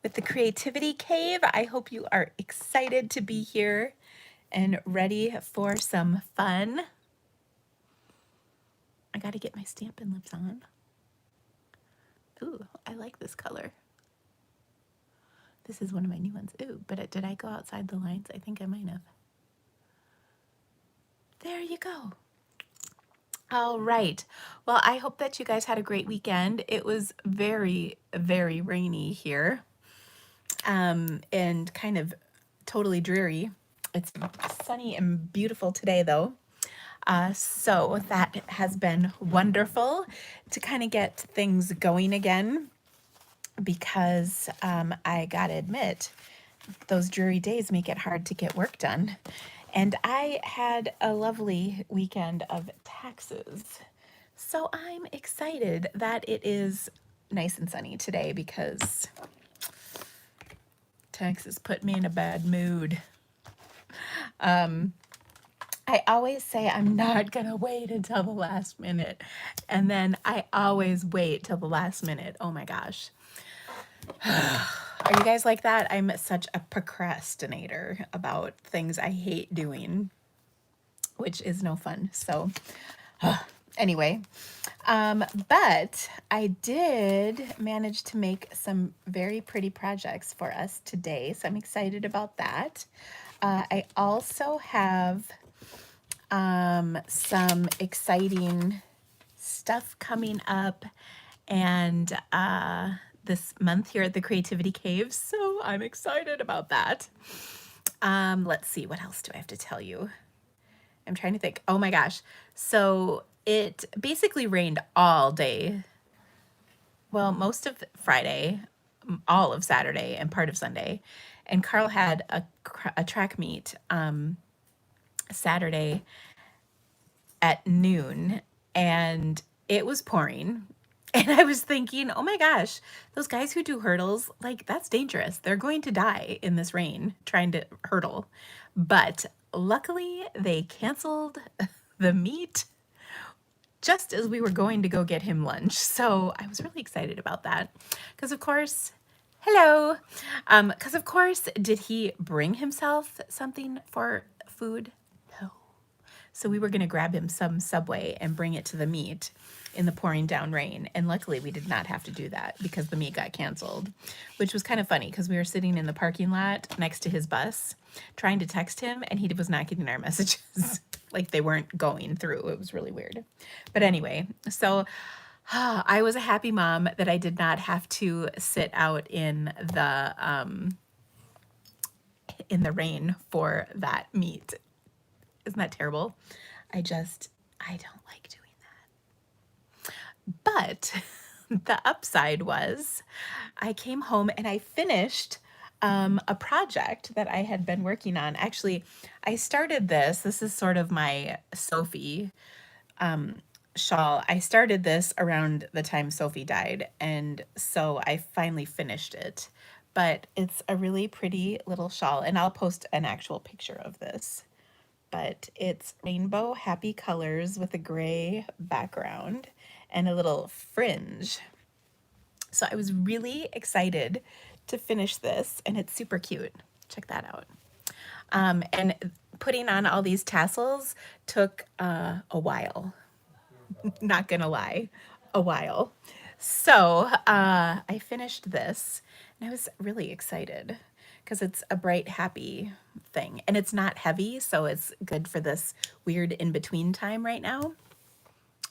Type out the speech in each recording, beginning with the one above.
with the Creativity Cave. I hope you are excited to be here and ready for some fun. I got to get my Stampin' Lips on. Ooh, I like this color. This is one of my new ones. Ooh, but did I go outside the lines? I think I might have. There you go. All right. Well, I hope that you guys had a great weekend. It was very, very rainy here, and kind of totally dreary. It's sunny and beautiful today, though. So that has been wonderful to kind of get things going again, because I gotta admit, those dreary days make it hard to get work done. And I had a lovely weekend of taxes. So I'm excited that it is nice and sunny today, because taxes put me in a bad mood. I always say I'm not gonna wait until the last minute, and then I always wait till the last minute. Oh my gosh. Are you guys like that? I'm such a procrastinator about things I hate doing, which is no fun. So anyway, but I did manage to make some very pretty projects for us today, so I'm excited about that. I also have some exciting stuff coming up, and this month here at the Creativity Cave, so I'm excited about that. Let's see, what else do I have to tell you? I'm trying to think. Oh my gosh. So it basically rained all day. Well, most of Friday, all of Saturday, and part of Sunday. And Carl had a track meet Saturday at noon, and it was pouring. And I was thinking, oh my gosh, those guys who do hurdles, like, that's dangerous. They're going to die in this rain trying to hurdle. But luckily, they canceled the meet just as we were going to go get him lunch. So I was really excited about that. Because, of course, hello. Because, of course, did he bring himself something for food? No. So we were going to grab him some Subway and bring it to the meet in the pouring down rain. And luckily we did not have to do that, because the meet got canceled, which was kind of funny, because we were sitting in the parking lot next to his bus trying to text him, and he was not getting our messages. Like, they weren't going through. It was really weird. But anyway, so I was a happy mom that I did not have to sit out in the rain for that meet. Isn't that terrible? I don't like doing that. But the upside was I came home and I finished a project that I had been working on. Actually, I started this. This is sort of my Sophie shawl. I started this around the time Sophie died, and so I finally finished it. But it's a really pretty little shawl, and I'll post an actual picture of this. But it's rainbow happy colors with a gray background and a little fringe. So I was really excited to finish this, and it's super cute. Check that out. And putting on all these tassels took a while. Not gonna lie, a while. So I finished this, and I was really excited, because it's a bright, happy thing. And it's not heavy, so it's good for this weird in-between time right now.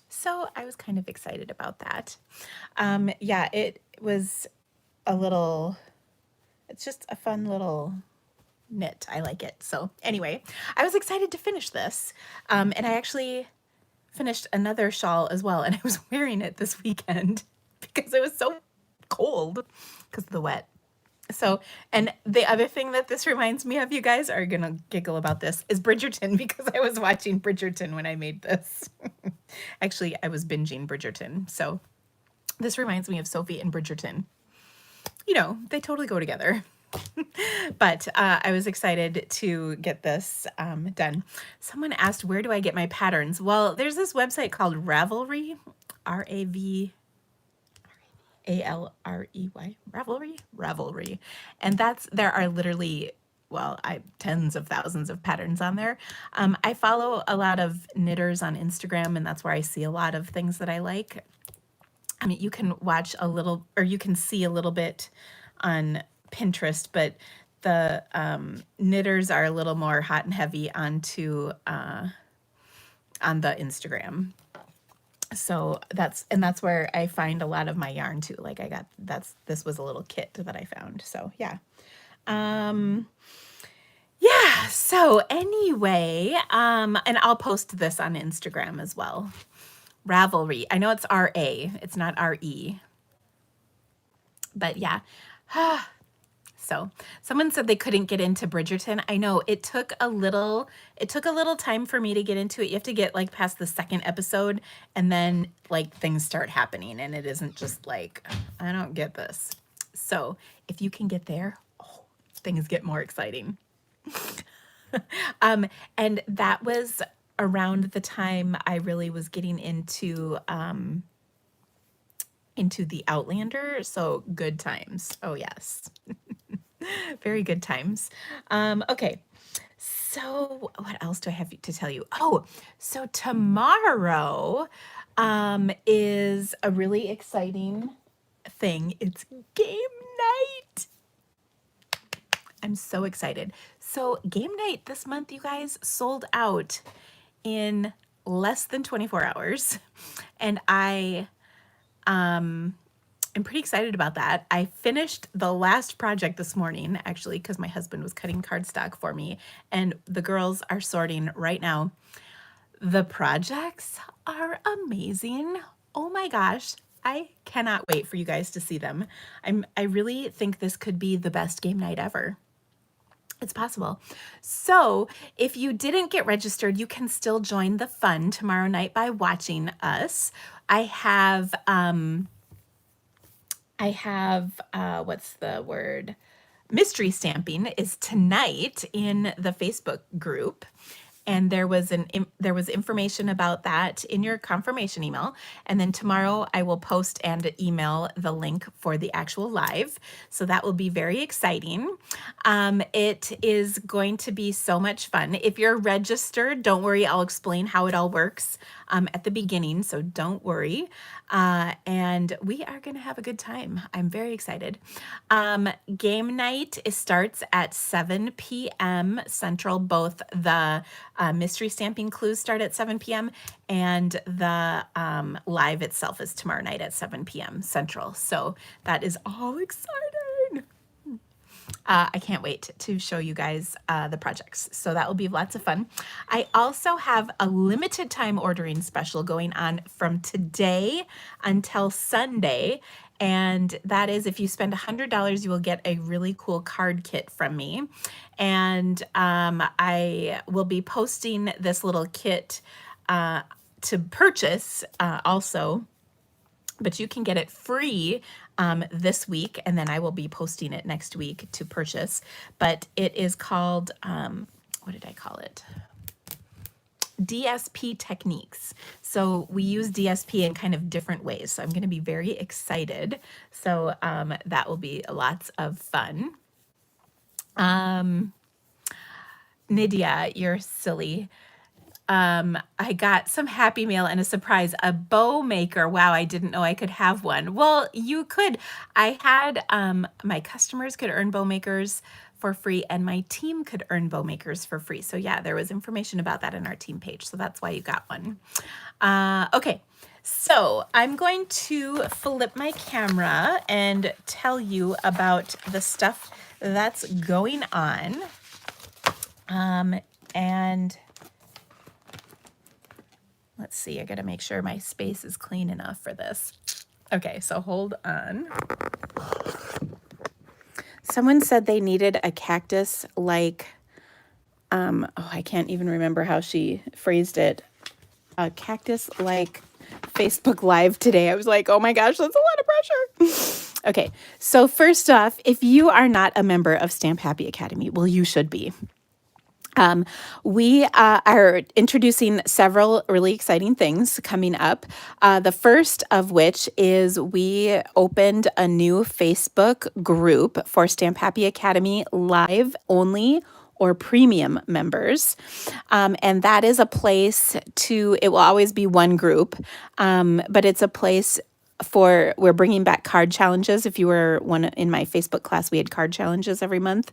So I was kind of excited about that. Yeah, it was it's just a fun little knit. I like it. So anyway, I was excited to finish this. And I actually finished another shawl as well, and I was wearing it this weekend because it was so cold because of the wet. So, and the other thing that this reminds me of, you guys are gonna giggle about this, is Bridgerton, because I was watching Bridgerton when I made this. Actually, I was binging Bridgerton. So this reminds me of Sophie and Bridgerton. You know, they totally go together. But I was excited to get this done. Someone asked, where do I get my patterns? Well, there's this website called Ravelry, R-A-V, Alrey, Ravelry. And there are literally, well, tens of thousands of patterns on there. I follow a lot of knitters on Instagram, and that's where I see a lot of things that I like. I mean, you can watch a little, or you can see a little bit on Pinterest, but the knitters are a little more hot and heavy onto on the Instagram. So that's where I find a lot of my yarn too. Like this was a little kit that I found. So yeah. Yeah, so anyway, and I'll post this on Instagram as well. Ravelry. I know it's R-A, it's not R-E. But yeah. So someone said they couldn't get into Bridgerton. I know it took a little time for me to get into it. You have to get like past the second episode, and then like things start happening, and it isn't just like, I don't get this. So if you can get there, things get more exciting. And that was around the time I really was getting into the Outlander. So good times. Oh yes. Very good times. Okay. So what else do I have to tell you? Oh, so tomorrow is a really exciting thing. It's game night. I'm so excited. So game night this month, you guys, sold out in less than 24 hours. And I'm pretty excited about that. I finished the last project this morning, actually, because my husband was cutting cardstock for me, and the girls are sorting right now. The projects are amazing. Oh my gosh. I cannot wait for you guys to see them. I really think this could be the best game night ever. It's possible. So if you didn't get registered, you can still join the fun tomorrow night by watching us. I have what's the word? Mystery stamping is tonight in the Facebook group. And there was information about that in your confirmation email. And then tomorrow I will post and email the link for the actual live. So that will be very exciting. It is going to be so much fun. If you're registered, don't worry, I'll explain how it all works at the beginning. So don't worry. And we are going to have a good time. I'm very excited. Game night starts at 7 p.m. Central. Both the mystery stamping clues start at 7 p.m. and the live itself is tomorrow night at 7 p.m. Central. So that is all exciting. I can't wait to show you guys the projects. So that will be lots of fun. I also have a limited time ordering special going on from today until Sunday. And that is, if you spend $100, you will get a really cool card kit from me. And I will be posting this little kit to purchase also, but you can get it free this week, and then I will be posting it next week to purchase. But it is called, what did I call it? DSP techniques. So we use DSP in kind of different ways. So I'm going to be very excited. So that will be lots of fun. Nydia, you're silly. I got some Happy Mail and a surprise, a bow maker. Wow, I didn't know I could have one. Well, you could. I had my customers could earn bow makers for free, and my team could earn bow makers for free. So yeah, there was information about that in our team page. So that's why you got one. Okay, so I'm going to flip my camera and tell you about the stuff that's going on. And let's see, I gotta make sure my space is clean enough for this. Okay, so hold on. Someone said they needed a cactus like, oh, I can't even remember how she phrased it. A cactus like Facebook Live today. I was like, oh my gosh, that's a lot of pressure. Okay, so first off, if you are not a member of Stamp Happy Academy, well, you should be. Um, we are introducing several really exciting things coming up. The first of which is we opened a new Facebook group for Stamp Happy Academy live only or premium members. And that is a place it will always be one group, but it's a place we're bringing back card challenges. If you were one in my Facebook class, we had card challenges every month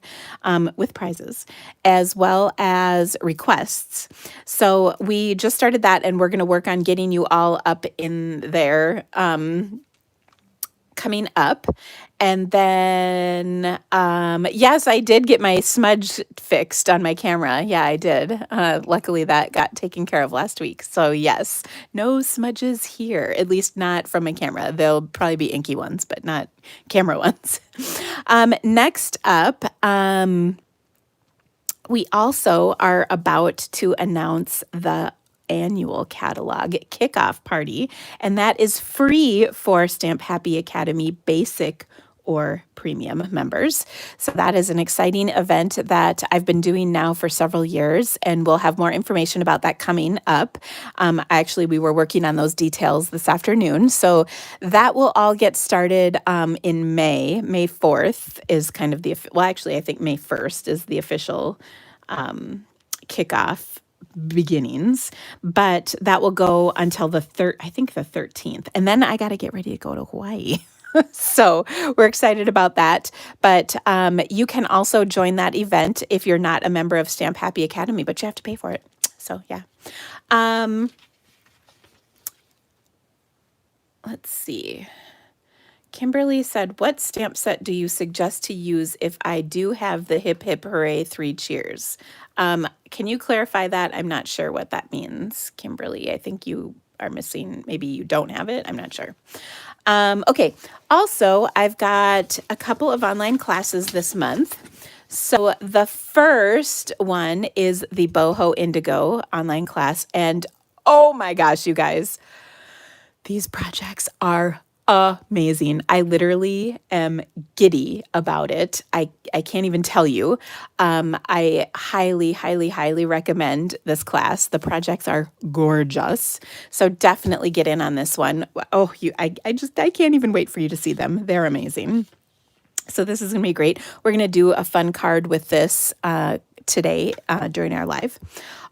with prizes, as well as requests. So we just started that, and we're going to work on getting you all up in there coming up. And then, yes, I did get my smudge fixed on my camera. Yeah, I did. Luckily, that got taken care of last week. So, yes, no smudges here, at least not from my camera. There'll probably be inky ones, but not camera ones. Next up, we also are about to announce the annual catalog kickoff party, and that is free for Stamp Happy Academy Basic or Premium members. So that is an exciting event that I've been doing now for several years, and we'll have more information about that coming up. Actually, we were working on those details this afternoon, so that will all get started in May. May 4th is kind of actually, I think May 1st is the official kickoff beginnings, but that will go until the 13th. And then I got to get ready to go to Hawaii. So we're excited about that. But you can also join that event if you're not a member of Stamp Happy Academy, but you have to pay for it. So yeah. Let's see. Kimberly said, what stamp set do you suggest to use if I do have the hip hip hooray 3 cheers? Can you clarify that? I'm not sure what that means, Kimberly. I think you are missing, maybe you don't have it. I'm not sure. Okay. Also, I've got a couple of online classes this month. So the first one is the Boho Indigo online class. And oh my gosh, you guys, these projects are amazing. I literally am giddy about it. I can't even tell you. I highly, highly, highly recommend this class. The projects are gorgeous. So definitely get in on this one. Oh, I can't even wait for you to see them. They're amazing. So this is going to be great. We're going to do a fun card with this today during our live.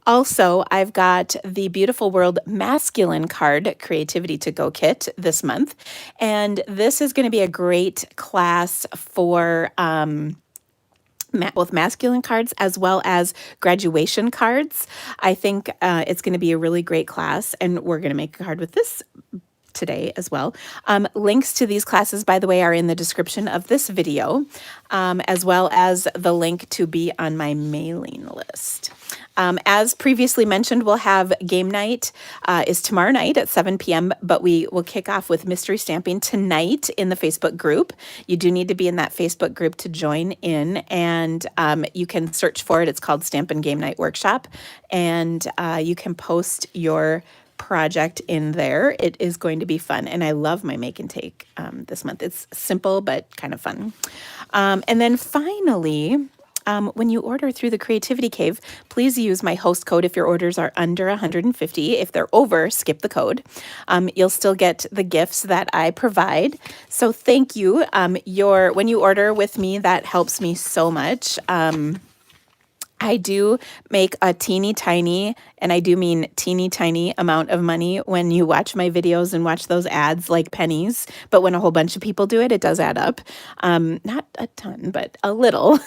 Also, I've got the Beautiful World Masculine Card Creativity to Go kit this month. And this is going to be a great class for both masculine cards as well as graduation cards. I think it's going to be a really great class, and we're going to make a card with this today as well. Links to these classes, by the way, are in the description of this video, as well as the link to be on my mailing list. As previously mentioned, we'll have game night is tomorrow night at 7 p.m., but we will kick off with mystery stamping tonight in the Facebook group. You do need to be in that Facebook group to join in, and you can search for it. It's called Stampin' Game Night Workshop, and you can post your project in there. It is going to be fun, and I love my make and take this month. It's simple but kind of fun. And then finally, when you order through the Creativity Cave, please use my host code if your orders are under 150. If they're over, skip the code. You'll still get the gifts that I provide. So thank you. When you order with me, that helps me so much. I do make a teeny tiny, and I do mean teeny tiny amount of money when you watch my videos and watch those ads like pennies. But when a whole bunch of people do it, it does add up. Not a ton, but a little.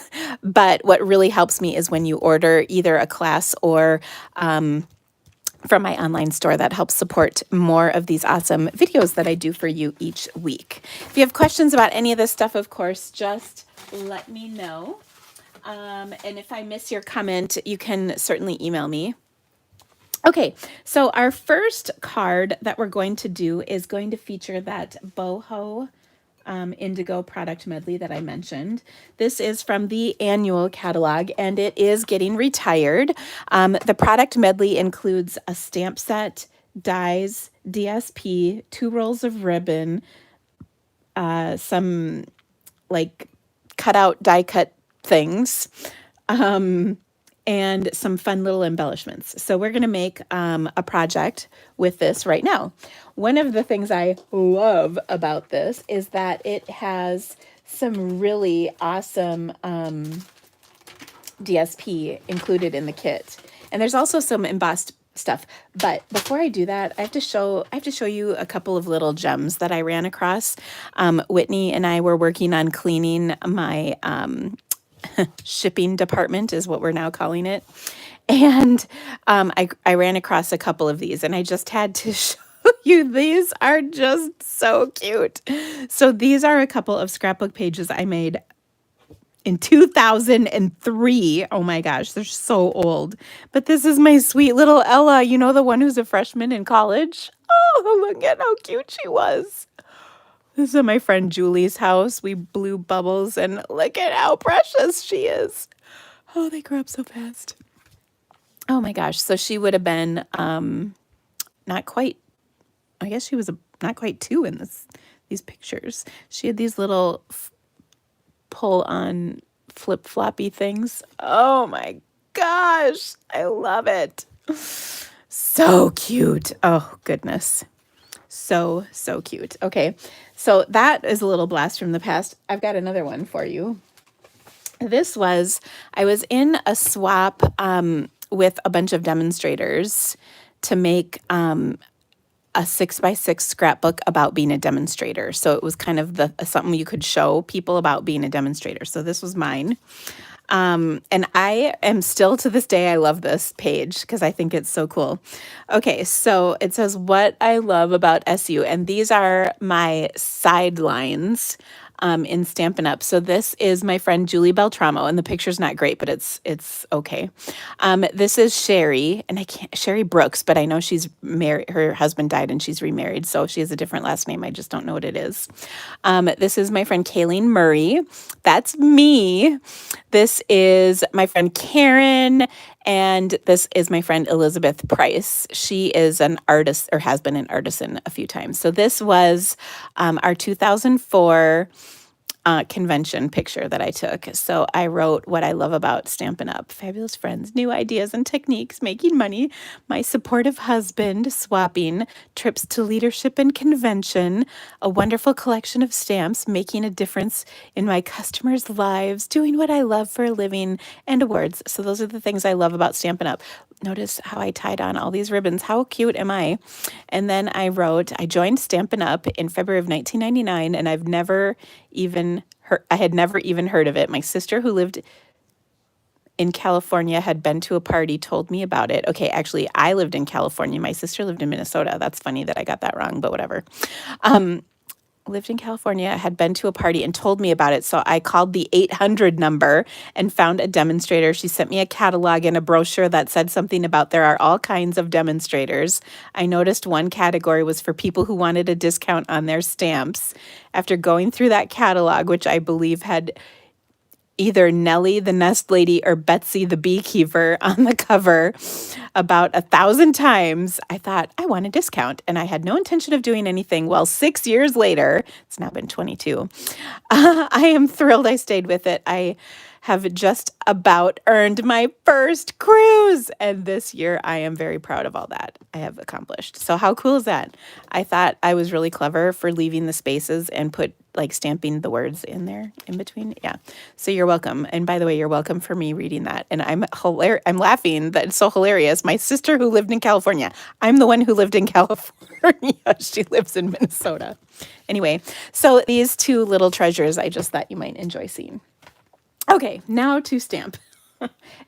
But what really helps me is when you order either a class or from my online store. That helps support more of these awesome videos that I do for you each week. If you have questions about any of this stuff, of course, just let me know. And if I miss your comment, you can certainly email me. Okay, so our first card that we're going to do is going to feature that boho indigo product medley that I mentioned. This is from the annual catalog, and it is getting retired. The product medley includes a stamp set, dies, DSP, 2 rolls of ribbon, some like cutout die cut things, and some fun little embellishments. So we're going to make a project with this right now. One of the things I love about this is that it has some really awesome DSP included in the kit. And there's also some embossed stuff. But before I do that, I have to show you a couple of little gems that I ran across. Whitney and I were working on cleaning my shipping department, is what we're now calling it. And I ran across a couple of these, and I just had to show you. These are just so cute. So these are a couple of scrapbook pages I made in 2003. Oh my gosh, they're so old. But this is my sweet little Ella, you know, the one who's a freshman in college. Oh, look at how cute she was. This is at my friend Julie's house. We blew bubbles, and look at how precious she is. Oh, they grow up so fast. Oh my gosh. So she would have been not quite, I guess she was not quite 2 in these pictures. She had these little pull on flip floppy things. Oh my gosh, I love it. So cute. Oh goodness. So cute. Okay, so that is a little blast from the past. I've got another one for you. I was in a swap with a bunch of demonstrators to make a 6x6 scrapbook about being a demonstrator. So it was kind of something you could show people about being a demonstrator. So this was mine. And I am still, to this day, I love this page because I think it's so cool. Okay, so it says what I love about SU, and these are my sidelines in Stampin' Up. So this is my friend Julie Beltramo, and the picture's not great, but it's okay. This is Sherry, and Sherry Brooks, but I know she's married. Her husband died, and she's remarried, so she has a different last name. I just don't know what it is. This is my friend Kayleen Murray. That's me. This is my friend Karen, and this is my friend Elizabeth Price. She is an artist, or has been an artisan a few times. So this was our 2004 convention picture that I took. So I wrote what I love about Stampin' Up: fabulous friends, new ideas and techniques, making money, my supportive husband, swapping, trips to leadership and convention, a wonderful collection of stamps, making a difference in my customers' lives, doing what I love for a living, and awards. So those are the things I love about Stampin' Up. Notice how I tied on all these ribbons. How cute am I? And then I joined Stampin' Up in February of 1999, and I had never even heard of it. My sister, who lived in California, had been to a party, told me about it. Okay, actually, I lived in California. My sister lived in Minnesota. That's funny that I got that wrong, but whatever. Lived in California, had been to a party and told me about it. So I called the 800 number and found a demonstrator. She sent me a catalog and a brochure that said something about there are all kinds of demonstrators. I noticed one category was for people who wanted a discount on their stamps. After going through that catalog, which I believe had either Nellie the Nest Lady or Betsy the Beekeeper on the cover about 1,000 times, I thought, I want a discount. And I had no intention of doing anything. Well, 6 years later, it's now been 22, I am thrilled I stayed with it. I have just about earned my first cruise. And this year, I am very proud of all that I have accomplished. So how cool is that? I thought I was really clever for leaving the spaces and stamping the words in there in between. Yeah. So you're welcome. And by the way, you're welcome for me reading that. And I'm laughing that it's so hilarious. My sister, who lived in California, I'm the one who lived in California. She lives in Minnesota. Anyway, so these two little treasures I just thought you might enjoy seeing. Okay, now to stamp.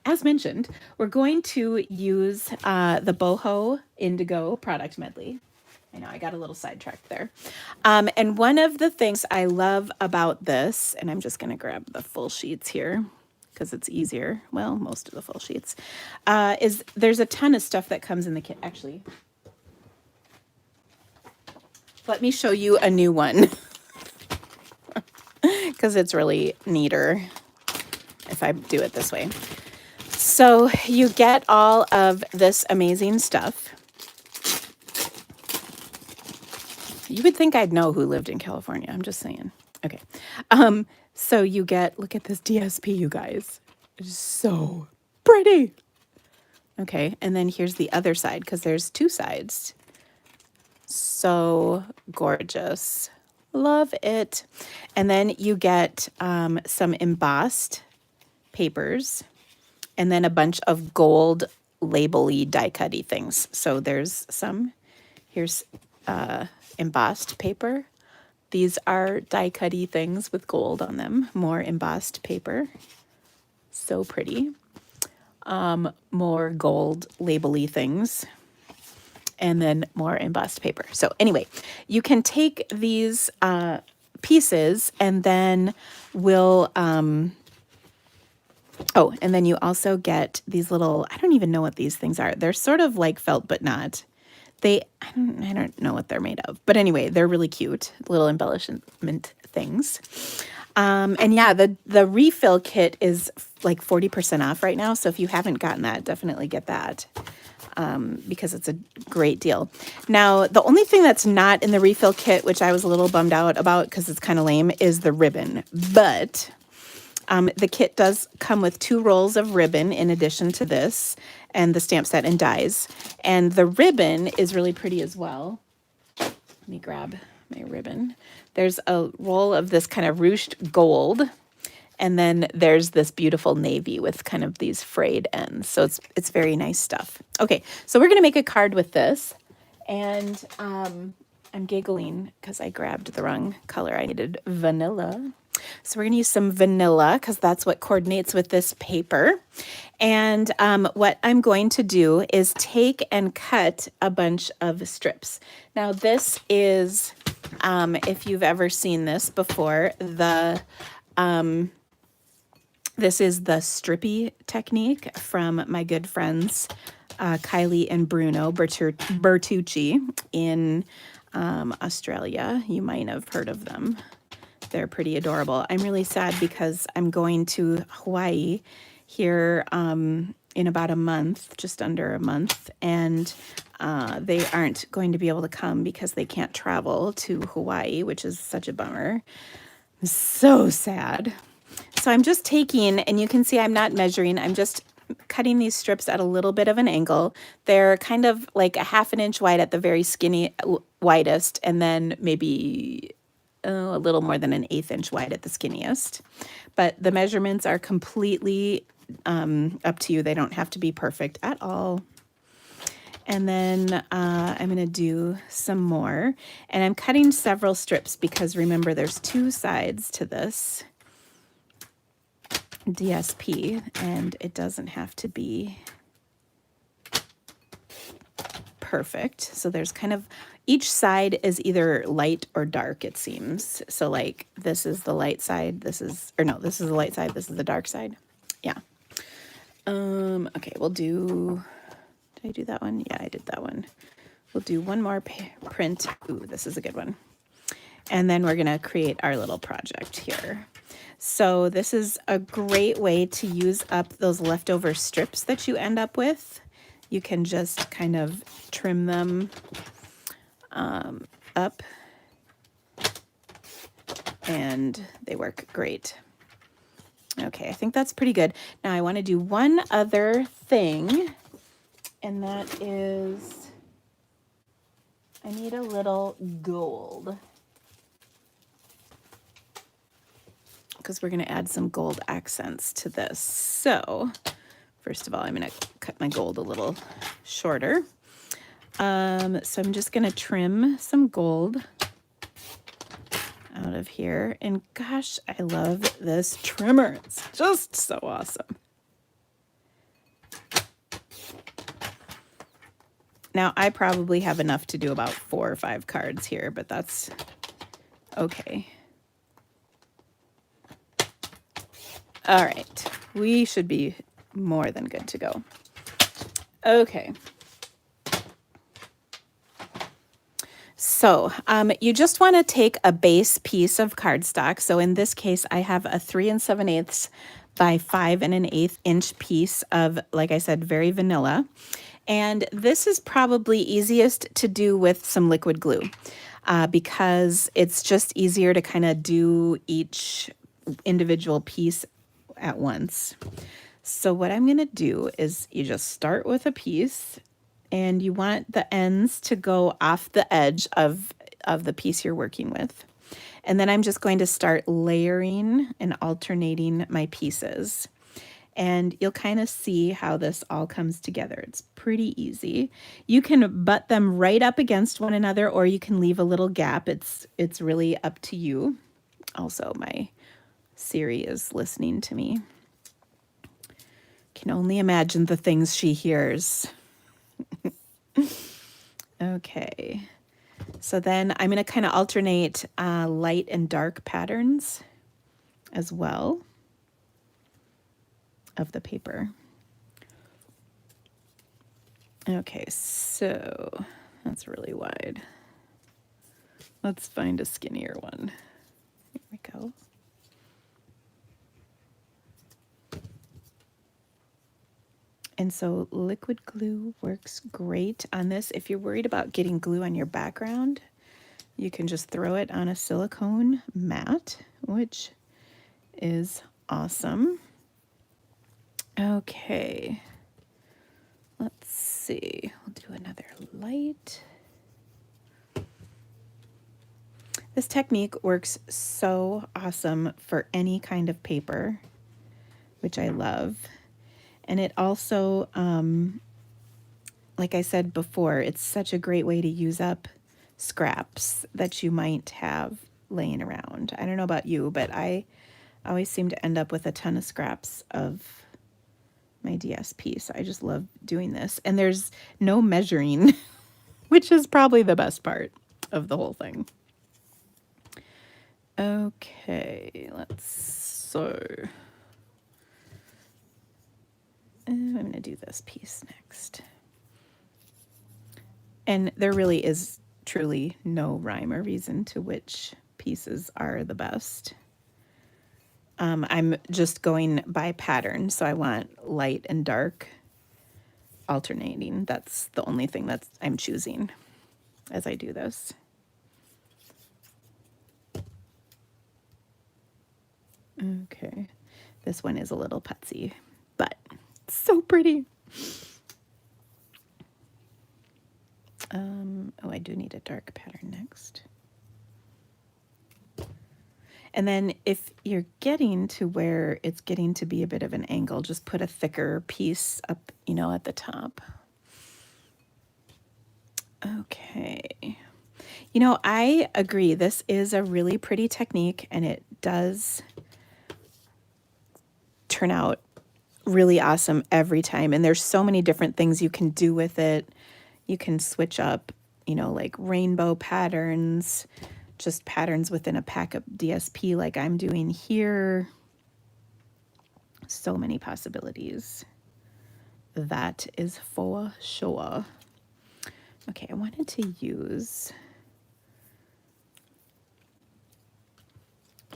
As mentioned, we're going to use the Boho Indigo product medley. I know I got a little sidetracked there. And one of the things I love about this, and I'm just going to grab the full sheets here because it's easier. Well, most of the full sheets, is there's a ton of stuff that comes in the kit. Actually, let me show you a new one because it's really neater if I do it this way. So you get all of this amazing stuff. You would think I'd know who lived in California. I'm just saying. Okay. So you get, look at this DSP, you guys. It's so pretty. Okay, and then here's the other side because there's two sides. So gorgeous. Love it. And then you get some embossed papers and then a bunch of gold label-y die-cut-y things. So there's some, here's embossed paper. These are die-cut-y things with gold on them. More embossed paper. So pretty. More gold label-y things. And then more embossed paper. So anyway, you can take these pieces and then we'll, oh, and then you also get these little, I don't even know what these things are. They're sort of like felt, but not. I don't know what they're made of. But anyway, they're really cute, little embellishment things. And yeah, the refill kit is like 40% off right now. So if you haven't gotten that, definitely get that. Because it's a great deal. Now, the only thing that's not in the refill kit, which I was a little bummed out about because it's kind of lame, is the ribbon. But the kit does come with 2 rolls of ribbon in addition to this, and the stamp set and dies. And the ribbon is really pretty as well. Let me grab my ribbon. There's a roll of this kind of ruched gold. And then there's this beautiful navy with kind of these frayed ends. So it's very nice stuff. Okay, so we're going to make a card with this. And I'm giggling because I grabbed the wrong color. I needed vanilla. So we're going to use some vanilla because that's what coordinates with this paper. And what I'm going to do is take and cut a bunch of strips. Now this is, if you've ever seen this before, this is the strippy technique from my good friends Kylie and Bruno Bertucci in Australia. You might have heard of them. They're pretty adorable. I'm really sad because I'm going to Hawaii here in about a month, just under a month, and they aren't going to be able to come because they can't travel to Hawaii, which is such a bummer. I'm so sad. So I'm just taking, and you can see I'm not measuring, I'm just cutting these strips at a little bit of an angle. They're kind of like a 1/2 inch wide at the very skinny widest, and then maybe a little more than an 1/8 inch wide at the skinniest. But the measurements are completely up to you. They don't have to be perfect at all. And then I'm going to do some more. And I'm cutting several strips because remember there's 2 sides to this DSP, and it doesn't have to be perfect. So there's kind of, each side is either light or dark, it seems. So like this is the light side, this is, or no, this is the light side, this is the dark side. Yeah. Okay, we'll do, did I do that one? Yeah, I did that one. We'll do one more print. Ooh, this is a good one. And then we're gonna create our little project here. So this is a great way to use up those leftover strips that you end up with. You can just kind of trim them up, and they work great. Okay, I think that's pretty good. Now I want to do one other thing, and that is I need a little gold, because we're going to add some gold accents to this. So first of all, I'm going to cut my gold a little shorter. So I'm just going to trim some gold out of here. And gosh, I love this trimmer. It's just so awesome. Now, I probably have enough to do about 4 or 5 cards here, but that's okay. All right, we should be more than good to go. Okay. So you just want to take a base piece of cardstock. So in this case, I have a 3 7/8 by 5 1/8 inch piece of, like I said, very vanilla. And this is probably easiest to do with some liquid glue because it's just easier to kind of do each individual piece at once. So what I'm going to do is you just start with a piece, and you want the ends to go off the edge of the piece you're working with. And then I'm just going to start layering and alternating my pieces. And you'll kind of see how this all comes together. It's pretty easy. You can butt them right up against one another, or you can leave a little gap. It's really up to you. Also, my Siri is listening to me. Can only imagine the things she hears. Okay. So then I'm going to kind of alternate light and dark patterns as well of the paper. Okay, so that's really wide. Let's find a skinnier one. Here we go. And so liquid glue works great on this. If you're worried about getting glue on your background, you can just throw it on a silicone mat, which is awesome. Okay, let's see. We'll do another light. This technique works so awesome for any kind of paper, which I love. And it also, like I said before, it's such a great way to use up scraps that you might have laying around. I don't know about you, but I always seem to end up with a ton of scraps of my DSP. So I just love doing this. And there's no measuring, which is probably the best part of the whole thing. Okay, I'm going to do this piece next. And there really is truly no rhyme or reason to which pieces are the best. I'm just going by pattern, so I want light and dark alternating. That's the only thing that I'm choosing as I do this. Okay, this one is a little putsy, but it's so pretty. Oh, I do need a dark pattern next. And then if you're getting to where it's getting to be a bit of an angle, just put a thicker piece up, at the top. Okay. I agree. This is a really pretty technique, and it does turn out really awesome every time. And there's so many different things you can do with it. You can switch up, like rainbow patterns, just patterns within a pack of DSP like I'm doing here. So many possibilities. That is for sure. Okay, I wanted to use,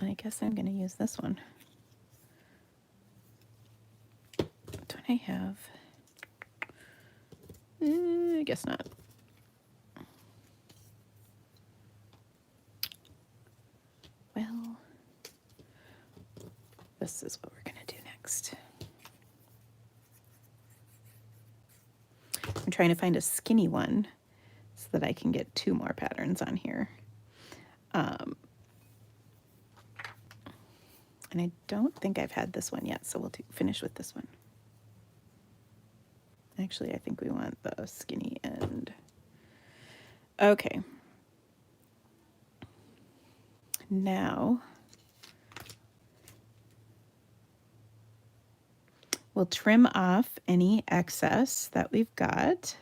I guess I'm going to use this one. Don't I have? I guess not. Well, this is what we're going to do next. I'm trying to find a skinny one so that I can get 2 more patterns on here. And I don't think I've had this one yet, so we'll finish with this one. Actually, I think we want the skinny end. Okay. Now, we'll trim off any excess that we've got.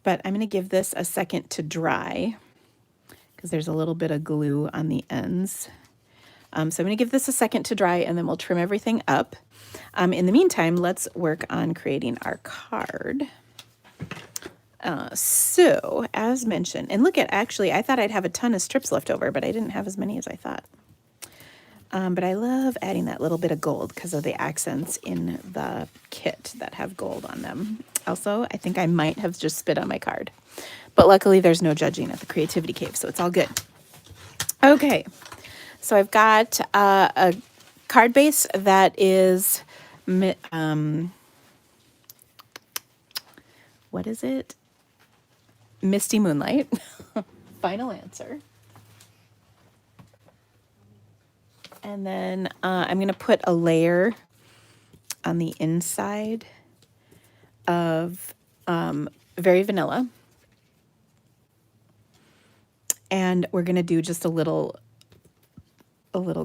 But I'm going to give this a second to dry because there's a little bit of glue on the ends. So I'm going to give this a second to dry, and then we'll trim everything up. In the meantime, let's work on creating our card. So as mentioned, and look at, actually, I thought I'd have a ton of strips left over, but I didn't have as many as I thought. But I love adding that little bit of gold because of the accents in the kit that have gold on them. Also, I think I might have just spit on my card, but luckily there's no judging at the Creativity Cave, so it's all good. Okay, so I've got a card base that is, what is it? Misty Moonlight. Final answer. And then I'm going to put a layer on the inside of Very Vanilla. And we're going to do just a little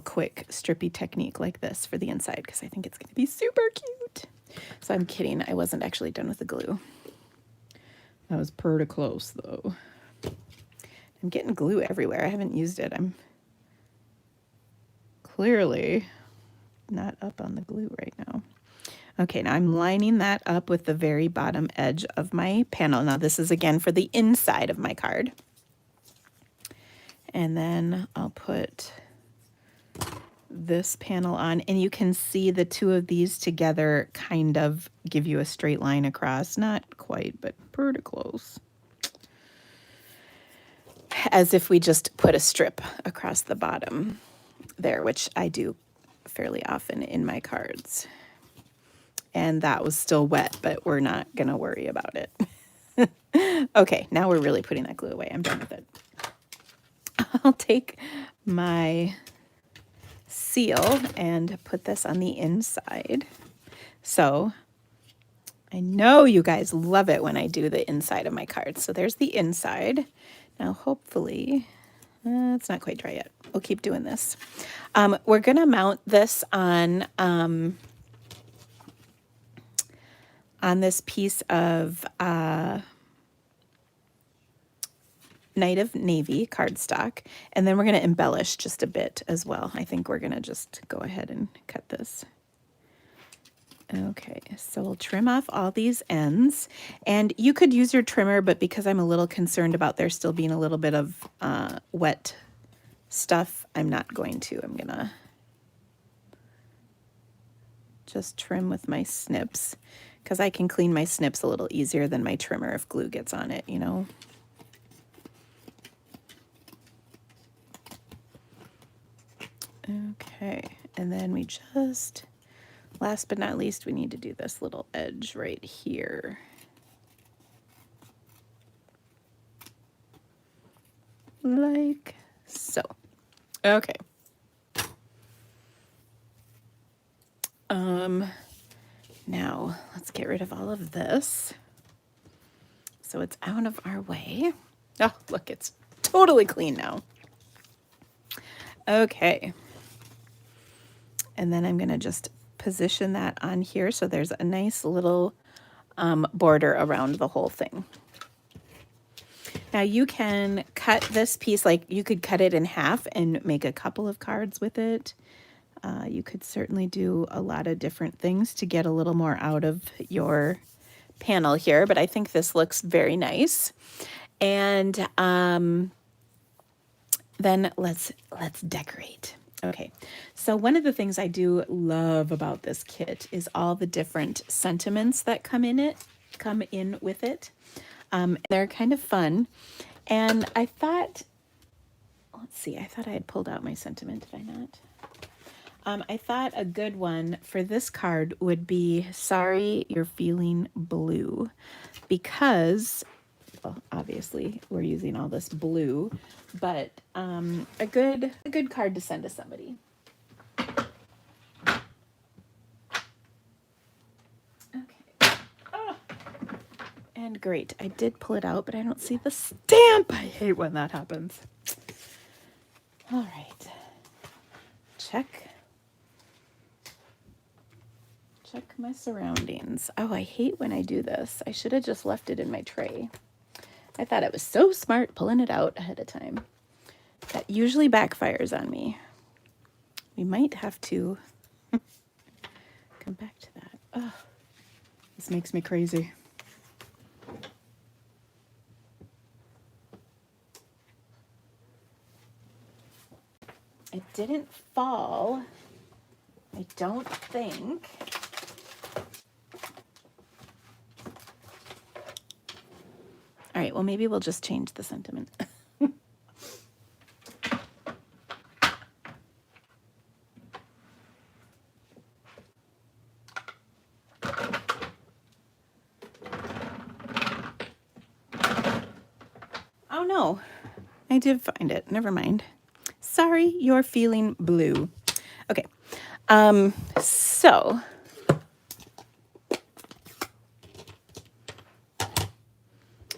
quick strippy technique like this for the inside because I think it's going to be super cute. So I'm kidding. I wasn't actually done with the glue. That was pretty close though. I'm getting glue everywhere. I haven't used it. I'm clearly not up on the glue right now. Okay, now I'm lining that up with the very bottom edge of my panel. Now this is again for the inside of my card. And then I'll put this panel on, and you can see the two of these together kind of give you a straight line across. Not quite, but pretty close. As if we just put a strip across the bottom there, which I do fairly often in my cards. And that was still wet, but we're not going to worry about it. Okay, now we're really putting that glue away. I'm done with it. I'll take my seal and put this on the inside. So I know you guys love it when I do the inside of my cards. So there's the inside. Now hopefully, it's not quite dry yet. We'll keep doing this. We're going to mount this on this piece of Night of Navy cardstock, and then we're going to embellish just a bit as well. I think we're going to just go ahead and cut this. Okay, so we'll trim off all these ends, and you could use your trimmer, but because I'm a little concerned about there still being a little bit of wet stuff, I'm not going to. I'm going to just trim with my snips, because I can clean my snips a little easier than my trimmer if glue gets on it, you know. Okay, and then we just, last but not least, we need to do this little edge right here. Like so. Okay. Now let's get rid of all of this so it's out of our way. Oh, look, it's totally clean now. Okay. And then I'm going to just position that on here so there's a nice little border around the whole thing. Now you can cut this piece, like you could cut it in half and make a couple of cards with it. You could certainly do a lot of different things to get a little more out of your panel here, but I think this looks very nice. And then let's decorate. Okay, so one of the things I do love about this kit is all the different sentiments that come in with it. They're kind of fun. And I thought, let's see, I thought I had pulled out my sentiment, did I not? I thought a good one for this card would be Sorry You're Feeling Blue, because, well, obviously we're using all this blue, but a good card to send to somebody. Okay. Oh. And great, I did pull it out, but I don't see the stamp. I hate when that happens. All right. Check my surroundings. Oh, I hate when I do this. I should have just left it in my tray. I thought it was so smart pulling it out ahead of time. That usually backfires on me. We might have to come back to that. Oh, this makes me crazy. It didn't fall, I don't think. All right, well, maybe we'll just change the sentiment. Oh no, I did find it. Never mind. Sorry, you're feeling blue. Okay. So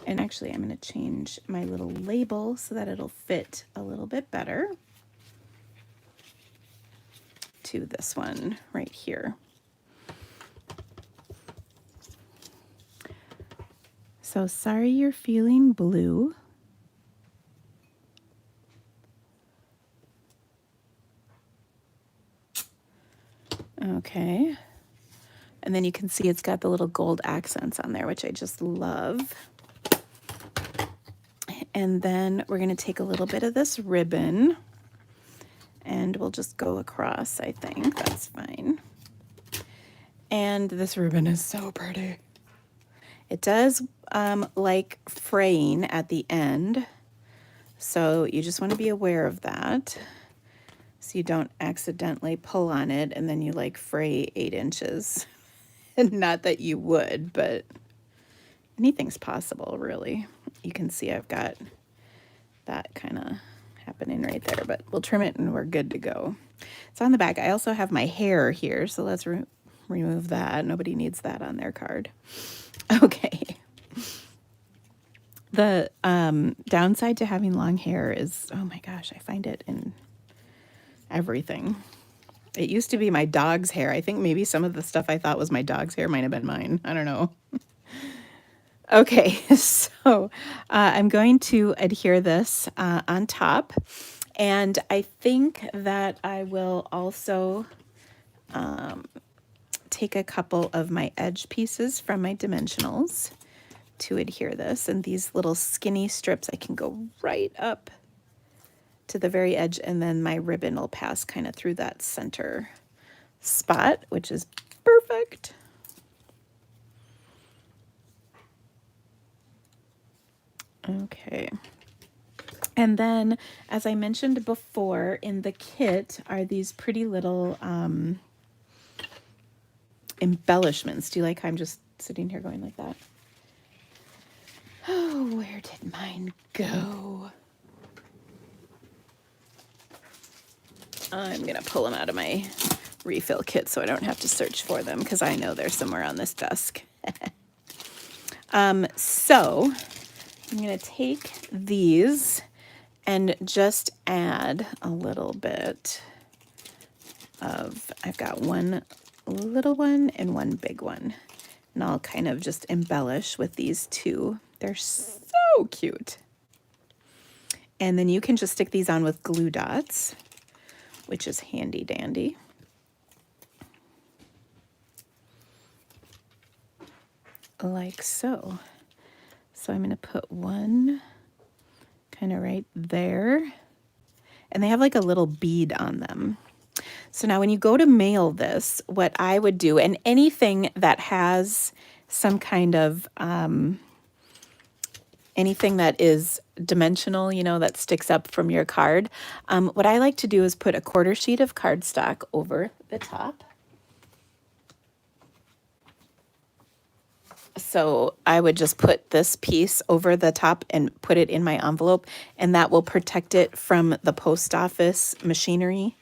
and actually I'm going to change my little label so that it'll fit a little bit better to this one right here. So sorry you're feeling blue. Okay. And then you can see it's got the little gold accents on there, which I just love. And then we're going to take a little bit of this ribbon and we'll just go across, I think. That's fine. And this ribbon is so pretty. It does like fraying at the end, so you just want to be aware of that so you don't accidentally pull on it and then you like fray 8 inches. Not that you would, but anything's possible, really. You can see I've got that kind of happening right there, but we'll trim it and we're good to go. It's on the back. I also have my hair here, so let's remove that. Nobody needs that on their card. Okay. The downside to having long hair is, oh my gosh, I find it in everything. It used to be my dog's hair. I think maybe some of the stuff I thought was my dog's hair might have been mine. I don't know. Okay, so I'm going to adhere this on top. And I think that I will also take a couple of my edge pieces from my dimensionals to adhere this. And these little skinny strips, I can go right up to the very edge, and then my ribbon will pass kind of through that center spot, which is perfect. Okay. And then, as I mentioned before, in the kit are these pretty little embellishments. Do you like how I'm just sitting here going like that? Oh, where did mine go? I'm going to pull them out of my refill kit so I don't have to search for them because I know they're somewhere on this desk. So I'm going to take these and just add a little bit of, I've got one little one and one big one. And I'll kind of just embellish with these two. They're so cute. And then you can just stick these on with glue dots, which is handy dandy. Like so. So I'm going to put one kind of right there. And they have like a little bead on them. So now when you go to mail this, what I would do, and anything that has some kind of, anything that is dimensional, you know, that sticks up from your card, what I like to do is put a 1/4 sheet of cardstock over the top. So I would just put this piece over the top and put it in my envelope, and that will protect it from the post office machinery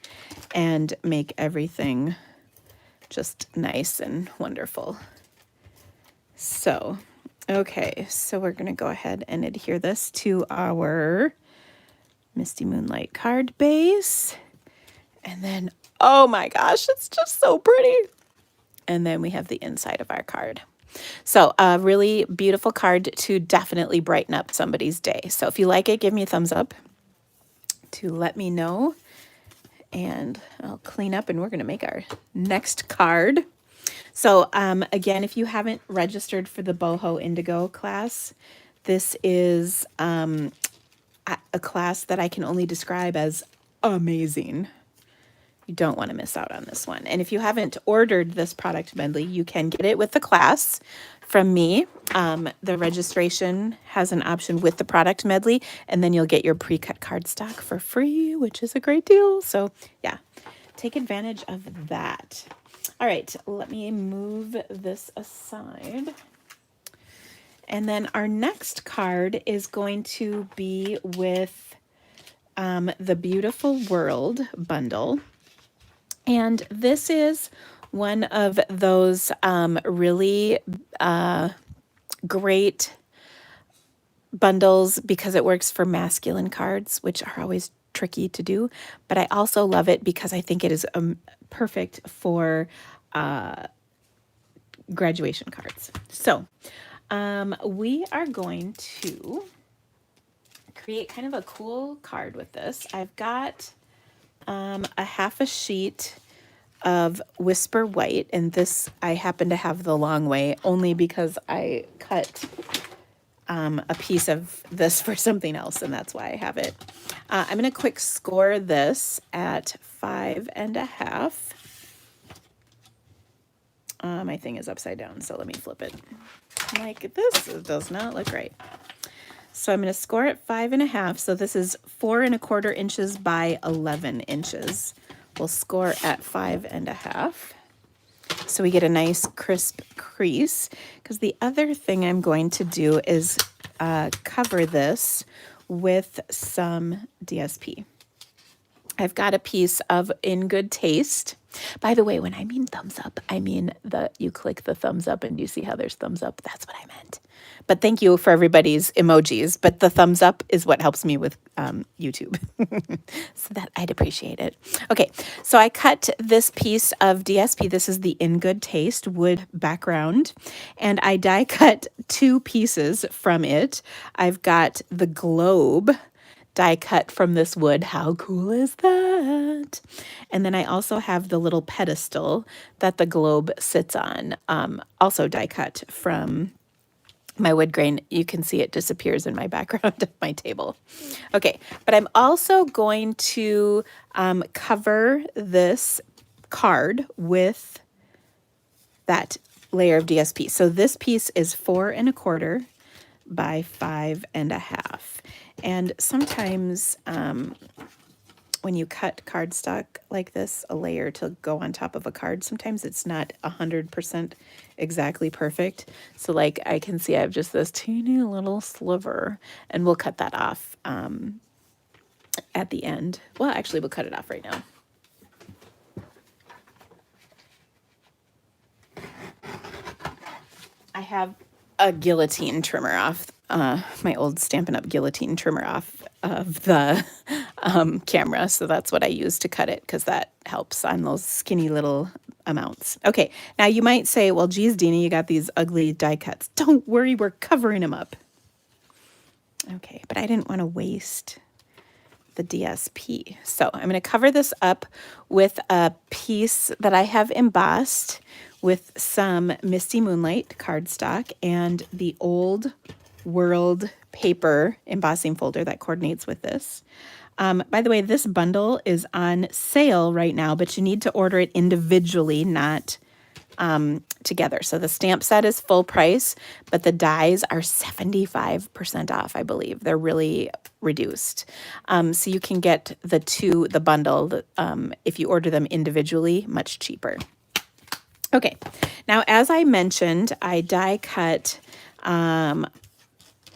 and make everything just nice and wonderful. So, okay, so we're going to go ahead and adhere this to our Misty Moonlight card base. And then, oh my gosh, it's just so pretty. And then we have the inside of our card. So a really beautiful card to definitely brighten up somebody's day. So if you like it, give me a thumbs up to let me know. And I'll clean up and we're going to make our next card. So again, if you haven't registered for the Boho Indigo class, this is a class that I can only describe as amazing. You don't want to miss out on this one. And if you haven't ordered this product medley, you can get it with the class from me. The registration has an option with the product medley, and then you'll get your pre-cut cardstock for free, which is a great deal. So yeah, take advantage of that. All right, let me move this aside. And then our next card is going to be with the Beautiful World bundle. And this is one of those really great bundles because it works for masculine cards, which are always tricky to do. But I also love it because I think it is perfect for graduation cards. So we are going to create kind of a cool card with this. I've got a half a sheet of Whisper White, and this I happen to have the long way only because I cut a piece of this for something else, and that's why I have it. I'm going to quick score this at 5.5. My thing is upside down, so let me flip it. Like, this does not look right. So I'm going to score it 5.5. So this is 4.25 inches by 11 inches. We'll score at 5.5. So we get a nice crisp crease. Because the other thing I'm going to do is cover this with some DSP. I've got a piece of In Good Taste. By the way, when I mean thumbs up, I mean you click the thumbs up and you see how there's thumbs up. That's what I meant. But thank you for everybody's emojis. But the thumbs up is what helps me with YouTube. So that I'd appreciate it. Okay, so I cut this piece of DSP. This is the In Good Taste wood background. And I die cut 2 pieces from it. I've got the globe die cut from this wood. How cool is that? And then I also have the little pedestal that the globe sits on, also die cut from my wood grain. You can see it disappears in my background of my table. Okay, but I'm also going to cover this card with that layer of DSP. So this piece is 4.25 by 5.5. And sometimes when you cut cardstock like this, a layer to go on top of a card, sometimes it's not 100% exactly perfect. So like I can see I have just this teeny little sliver, and we'll cut that off at the end. Well, actually, we'll cut it off right now. I have a guillotine trimmer off, my old Stampin' Up guillotine trimmer off of the camera. So that's what I use to cut it, because that helps on those skinny little amounts. Okay, now you might say, well, geez, Deanie, you got these ugly die cuts. Don't worry, we're covering them up. Okay, but I didn't want to waste the DSP. So I'm going to cover this up with a piece that I have embossed with some Misty Moonlight cardstock and the Old World paper embossing folder that coordinates with this. By the way, this bundle is on sale right now, but you need to order it individually, not together. So the stamp set is full price, but the dies are 75% off, I believe. They're really reduced. So you can get the bundle, if you order them individually, much cheaper. Okay, now as I mentioned, I die cut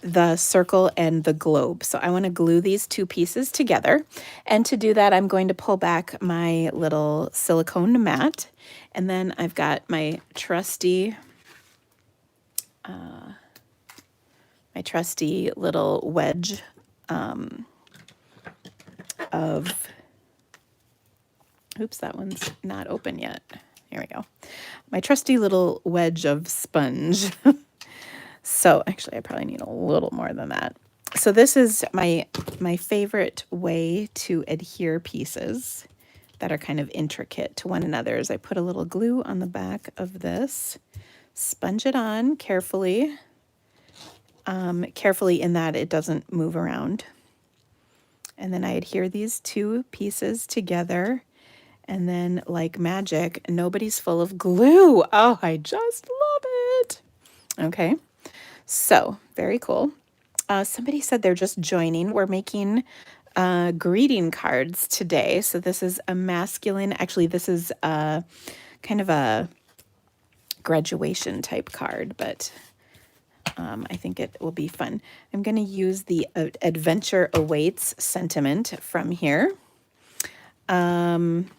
the circle and the globe. So I want to glue these 2 pieces together. And to do that, I'm going to pull back my little silicone mat. And then I've got my trusty little wedge oops, that one's not open yet. Here we go. My trusty little wedge of sponge. So actually I probably need a little more than that. So this is my favorite way to adhere pieces that are kind of intricate to one another. Is I put a little glue on the back of this, sponge it on carefully, carefully in that it doesn't move around. And then I adhere these 2 pieces together. And then, like magic, nobody's full of glue. Oh, I just love it. Okay, so very cool. Somebody said they're just joining. We're making greeting cards today. So this is a masculine, actually this is kind of a graduation type card, but I think it will be fun. I'm going to use the Adventure Awaits sentiment from here. And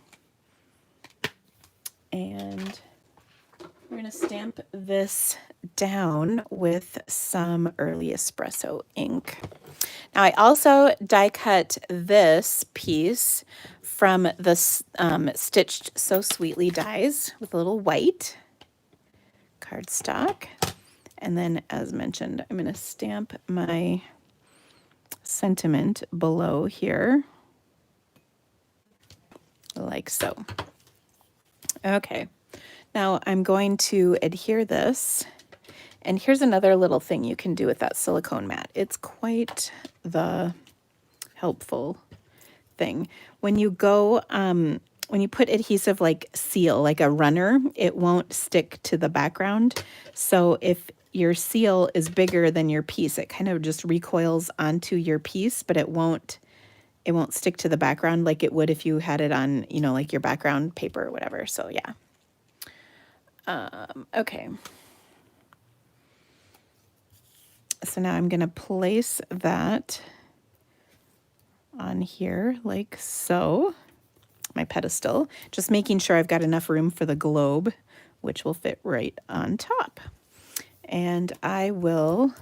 we're going to stamp this down with some early espresso ink. Now I also die cut this piece from the Stitched So Sweetly dies with a little white cardstock. And then, as mentioned, I'm going to stamp my sentiment below here, like so. Okay, now I'm going to adhere this. And here's another little thing you can do with that silicone mat. It's quite the helpful thing. When you go, when you put adhesive like seal, like a runner, it won't stick to the background. So if your seal is bigger than your piece, it kind of just recoils onto your piece, but it won't stick to the background like it would if you had it on, you know, like your background paper or whatever. So yeah. Okay. So now I'm going to place that on here like so, my pedestal, just making sure I've got enough room for the globe, which will fit right on top. And I will,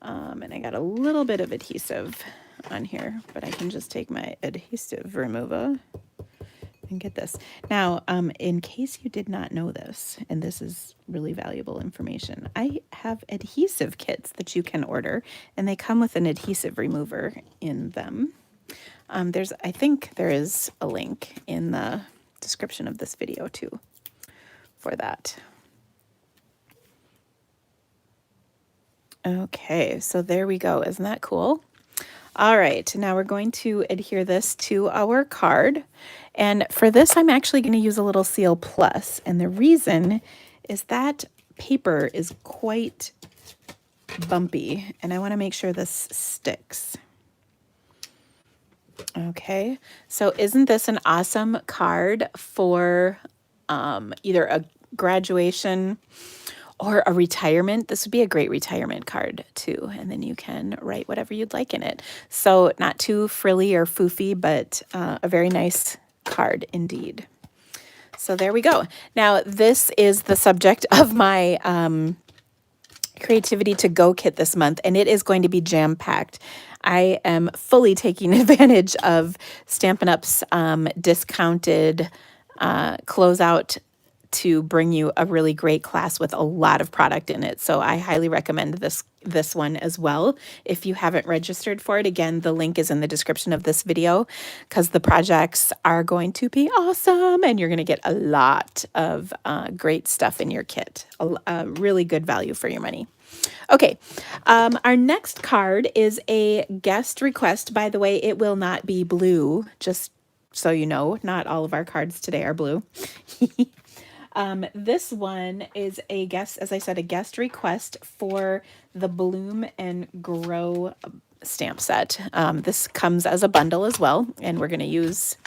and I got a little bit of adhesive on here, but I can just take my adhesive remover and get this. Now, in case you did not know this, and this is really valuable information, I have adhesive kits that you can order, and they come with an adhesive remover in them. I think there is a link in the description of this video too for that. Okay, so there we go. Isn't that cool? All right, now we're going to adhere this to our card. And for this, I'm actually going to use a little Seal Plus. And the reason is that paper is quite bumpy, and I want to make sure this sticks. Okay, so isn't this an awesome card for either a graduation or a retirement? This would be a great retirement card too, and then you can write whatever you'd like in it. So not too frilly or foofy, but a very nice card indeed. So there we go. Now this is the subject of my Creativity to Go kit this month, and it is going to be jam-packed. I am fully taking advantage of Stampin' Up's discounted closeout to bring you a really great class with a lot of product in it. So I highly recommend this one as well. If you haven't registered for it, again, the link is in the description of this video, because the projects are going to be awesome and you're going to get a lot of great stuff in your kit. A really good value for your money. Okay, our next card is a guest request. By the way, it will not be blue, just so you know. Not all of our cards today are blue. This one is a guest, as I said, a guest request for the Bloom and Grow stamp set. This comes as a bundle as well, and we're going to use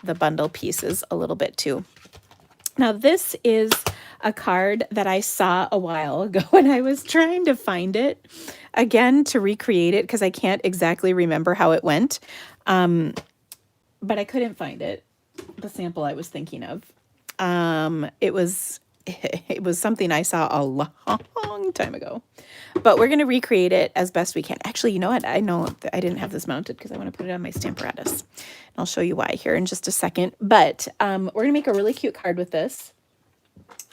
the bundle pieces a little bit too. Now, this is a card that I saw a while ago, and I was trying to find it again to recreate it because I can't exactly remember how it went, but I couldn't find it, the sample I was thinking of. It was something I saw a long time ago, but we're going to recreate it as best we can. Actually, you know what? I know I didn't have this mounted because I want to put it on my Stamparatus, and I'll show you why here in just a second. But we're going to make a really cute card with this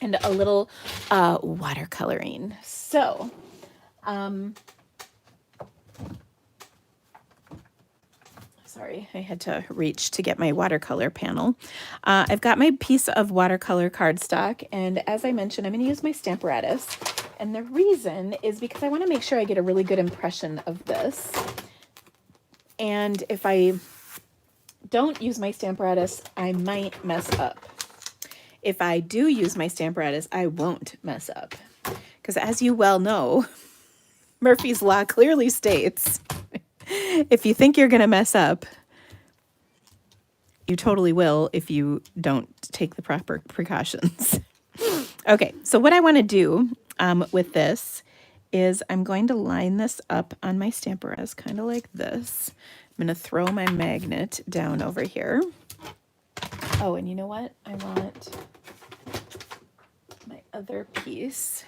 and a little watercoloring. So sorry, I had to reach to get my watercolor panel. I've got my piece of watercolor cardstock, and as I mentioned, I'm going to use my Stamparatus. And the reason is because I want to make sure I get a really good impression of this. And if I don't use my Stamparatus, I might mess up. If I do use my Stamparatus, I won't mess up. Because as you well know, Murphy's Law clearly states, if you think you're going to mess up, you totally will if you don't take the proper precautions. Okay, so what I want to do with this is I'm going to line this up on my Stampin' kind of like this. I'm going to throw my magnet down over here. Oh, and you know what? I want my other piece.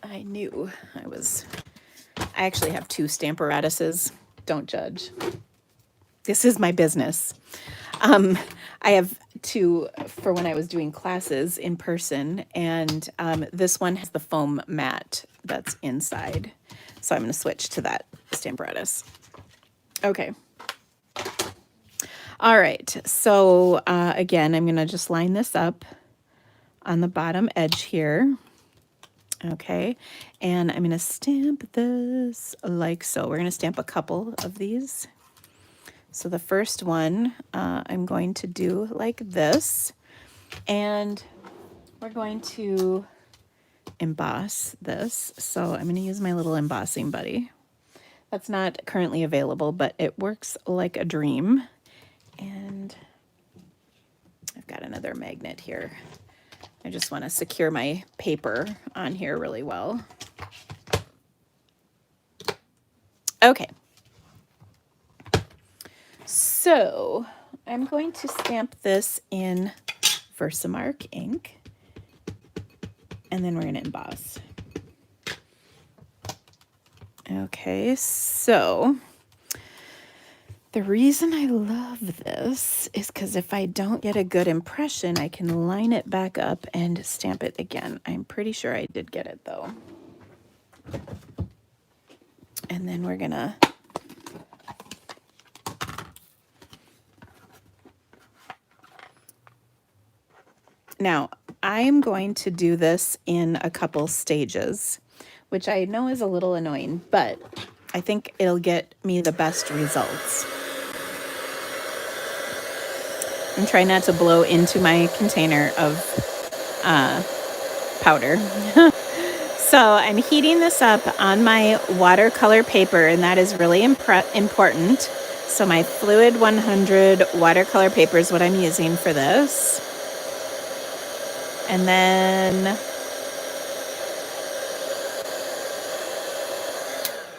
I knew I actually have two Stamparatuses. Don't judge. This is my business. I have two for when I was doing classes in person, and this one has the foam mat that's inside. So I'm going to switch to that Stamparatus. Okay. All right. So again, I'm going to just line this up on the bottom edge here. Okay. And I'm going to stamp this like so. We're going to stamp a couple of these. So the first one I'm going to do like this, and we're going to emboss this. So I'm going to use my little embossing buddy. That's not currently available, but it works like a dream. And I've got another magnet here. I just want to secure my paper on here really well. Okay. So I'm going to stamp this in Versamark ink, and then we're going to emboss. Okay, so the reason I love this is because if I don't get a good impression, I can line it back up and stamp it again. I'm pretty sure I did get it though. And then we're gonna now I'm going to do this in a couple stages, which I know is a little annoying, but I think it'll get me the best results. I'm trying not to blow into my container of powder. So I'm heating this up on my watercolor paper, and that is really important. So my Fluid 100 watercolor paper is what I'm using for this. And then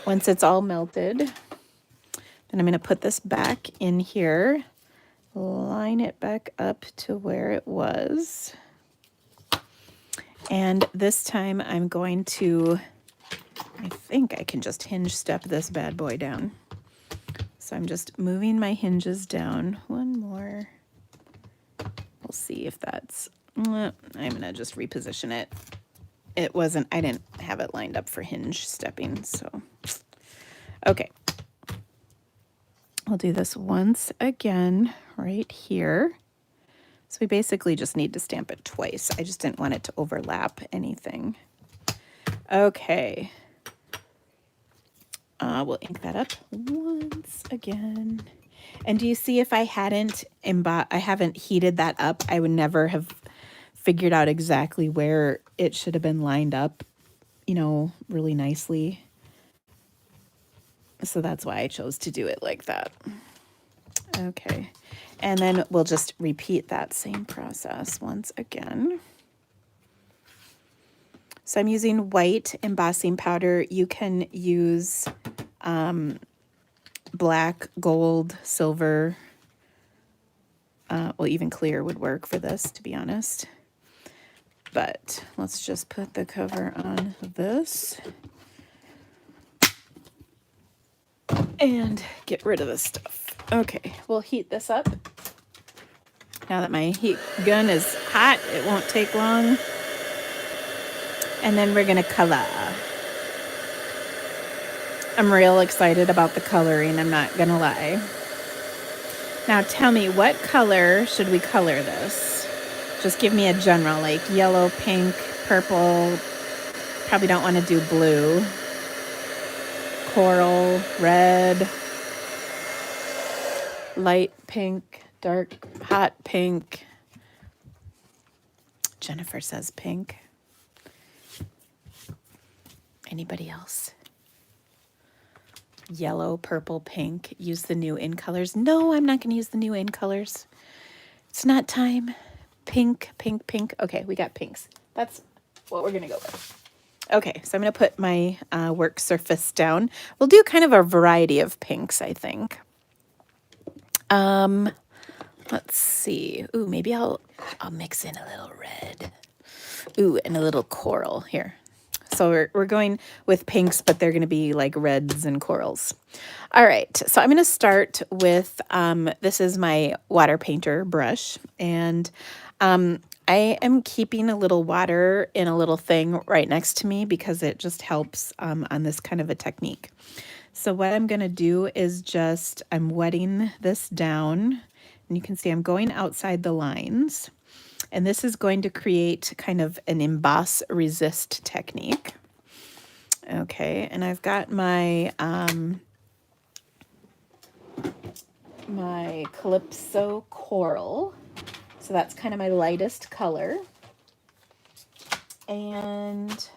once it's all melted, then I'm going to put this back in here, line it back up to where it was. And this time I'm going to, I think I can just hinge step this bad boy down. So I'm just moving my hinges down. One more. We'll see if that's, I'm going to just reposition it. It wasn't, I didn't have it lined up for hinge stepping, so. Okay. I'll do this once again right here. So we basically just need to stamp it twice. I just didn't want it to overlap anything. Okay. We'll ink that up once again. And do you see if I haven't heated that up, I would never have figured out exactly where it should have been lined up, you know, really nicely. So that's why I chose to do it like that. Okay. And then we'll just repeat that same process once again. So I'm using white embossing powder. You can use black, gold, silver. Well, even clear would work for this, to be honest. But let's just put the cover on this and get rid of this stuff. Okay, we'll heat this up. Now that my heat gun is hot, it won't take long. And then we're gonna color. I'm real excited about the coloring, I'm not gonna lie. Now tell me, what color should we color this? Just give me a general, like yellow, pink, purple. Probably don't want to do blue. Coral, red, light pink, dark, hot pink. Jennifer says pink. Anybody else? Yellow, purple, pink. Use the new in colors. No, I'm not going to use the new in colors. It's not time. Pink, pink, pink. Okay, we got pinks. That's what we're gonna go with. Okay, so I'm gonna put my work surface down. We'll do kind of a variety of pinks, I think. Let's see. Ooh, maybe I'll mix in a little red. Ooh, and a little coral here. So we're going with pinks, but they're going to be like reds and corals. All right, so I'm going to start with, this is my water painter brush, and I am keeping a little water in a little thing right next to me because it just helps on this kind of a technique. So what I'm going to do is just, I'm wetting this down, and you can see I'm going outside the lines. And this is going to create kind of an emboss resist technique. Okay, and I've got my my Calypso Coral. So that's kind of my lightest color. And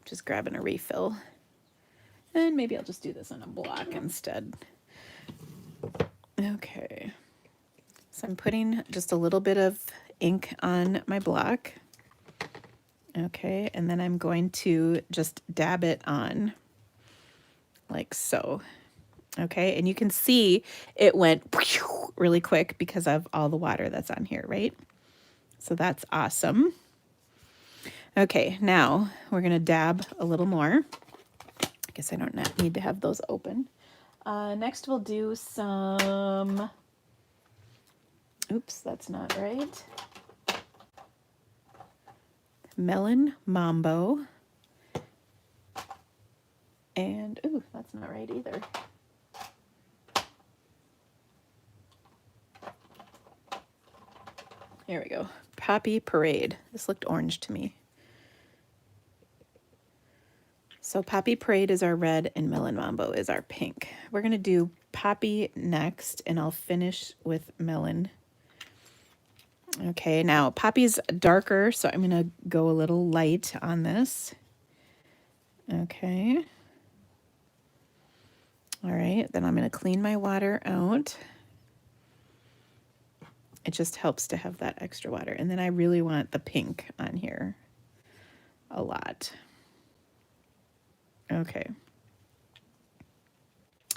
just grabbing a refill. And maybe I'll just do this on a block instead. Okay. So I'm putting just a little bit of ink on my block. Okay, and then I'm going to just dab it on like so. Okay, and you can see it went really quick because of all the water that's on here, right? So that's awesome. Okay, now we're gonna dab a little more. I guess I don't need to have those open. Next we'll do some, oops, that's not right. Melon Mambo. And, ooh, that's not right either. Here we go. Poppy Parade. This looked orange to me. So Poppy Parade is our red and Melon Mambo is our pink. We're going to do Poppy next, and I'll finish with Melon. Okay, now Poppy's darker, so I'm going to go a little light on this. Okay. All right, then I'm going to clean my water out. It just helps to have that extra water. And then I really want the pink on here a lot. Okay.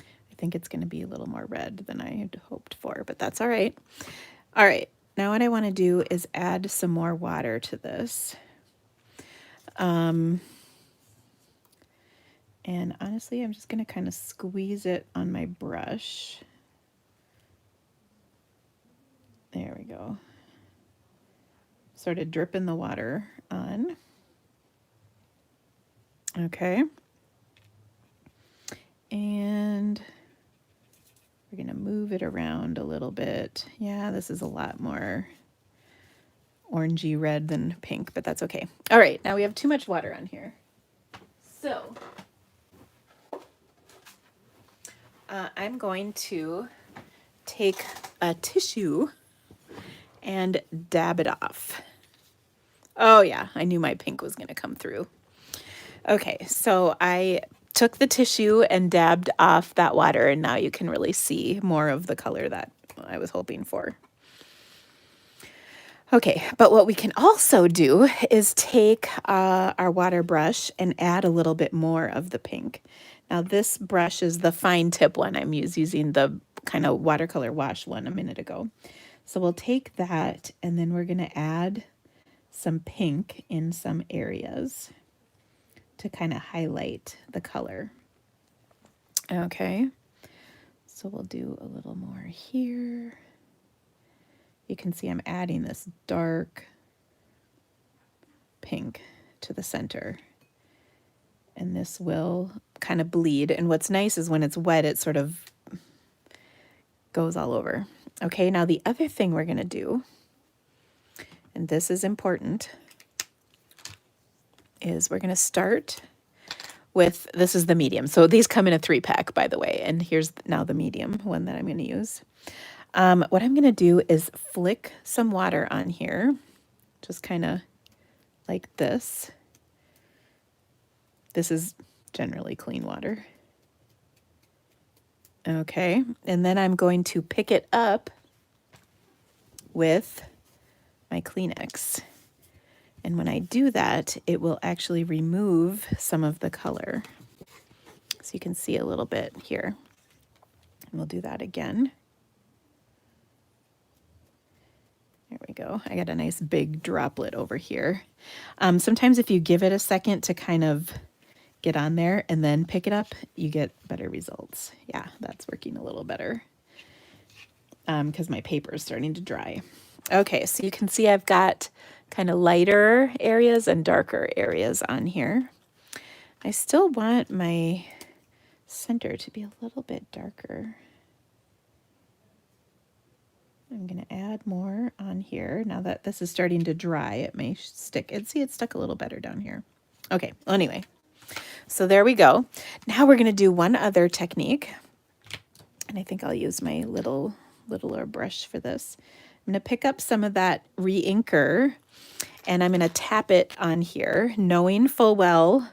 I think it's going to be a little more red than I had hoped for, but that's all right. All right, now what I want to do is add some more water to this. And honestly, I'm just going to kind of squeeze it on my brush. There we go. Sort of dripping the water on. Okay. And we're going to move it around a little bit. Yeah, this is a lot more orangey red than pink, but that's okay. All right, now we have too much water on here. So I'm going to take a tissue and dab it off. Oh yeah, I knew my pink was going to come through. Okay, so I took the tissue and dabbed off that water, and now you can really see more of the color that I was hoping for. Okay, but what we can also do is take our water brush and add a little bit more of the pink. Now this brush is the fine tip one. I'm using the kind of watercolor wash one a minute ago. So we'll take that, and then we're going to add some pink in some areas to kind of highlight the color. Okay, so we'll do a little more here. You can see I'm adding this dark pink to the center. And this will kind of bleed. And what's nice is when it's wet, it sort of goes all over. Okay, now the other thing we're going to do, and this is important, is we're going to start with, this is the medium. So these come in a 3-pack, by the way. And here's now the medium one that I'm going to use. What I'm going to do is flick some water on here, just kind of like this. This is generally clean water. Okay, and then I'm going to pick it up with my Kleenex. And when I do that, it will actually remove some of the color. So you can see a little bit here. And we'll do that again. There we go. I got a nice big droplet over here. Sometimes if you give it a second to kind of get on there and then pick it up, you get better results. Yeah, that's working a little better because my paper is starting to dry. Okay, so you can see I've got kind of lighter areas and darker areas on here. I still want my center to be a little bit darker. I'm going to add more on here. Now that this is starting to dry, it may stick. And see, it stuck a little better down here. Okay, well, anyway, so there we go. Now we're going to do one other technique. And I think I'll use my littler brush for this. I'm going to pick up some of that re-inker and I'm going to tap it on here, knowing full well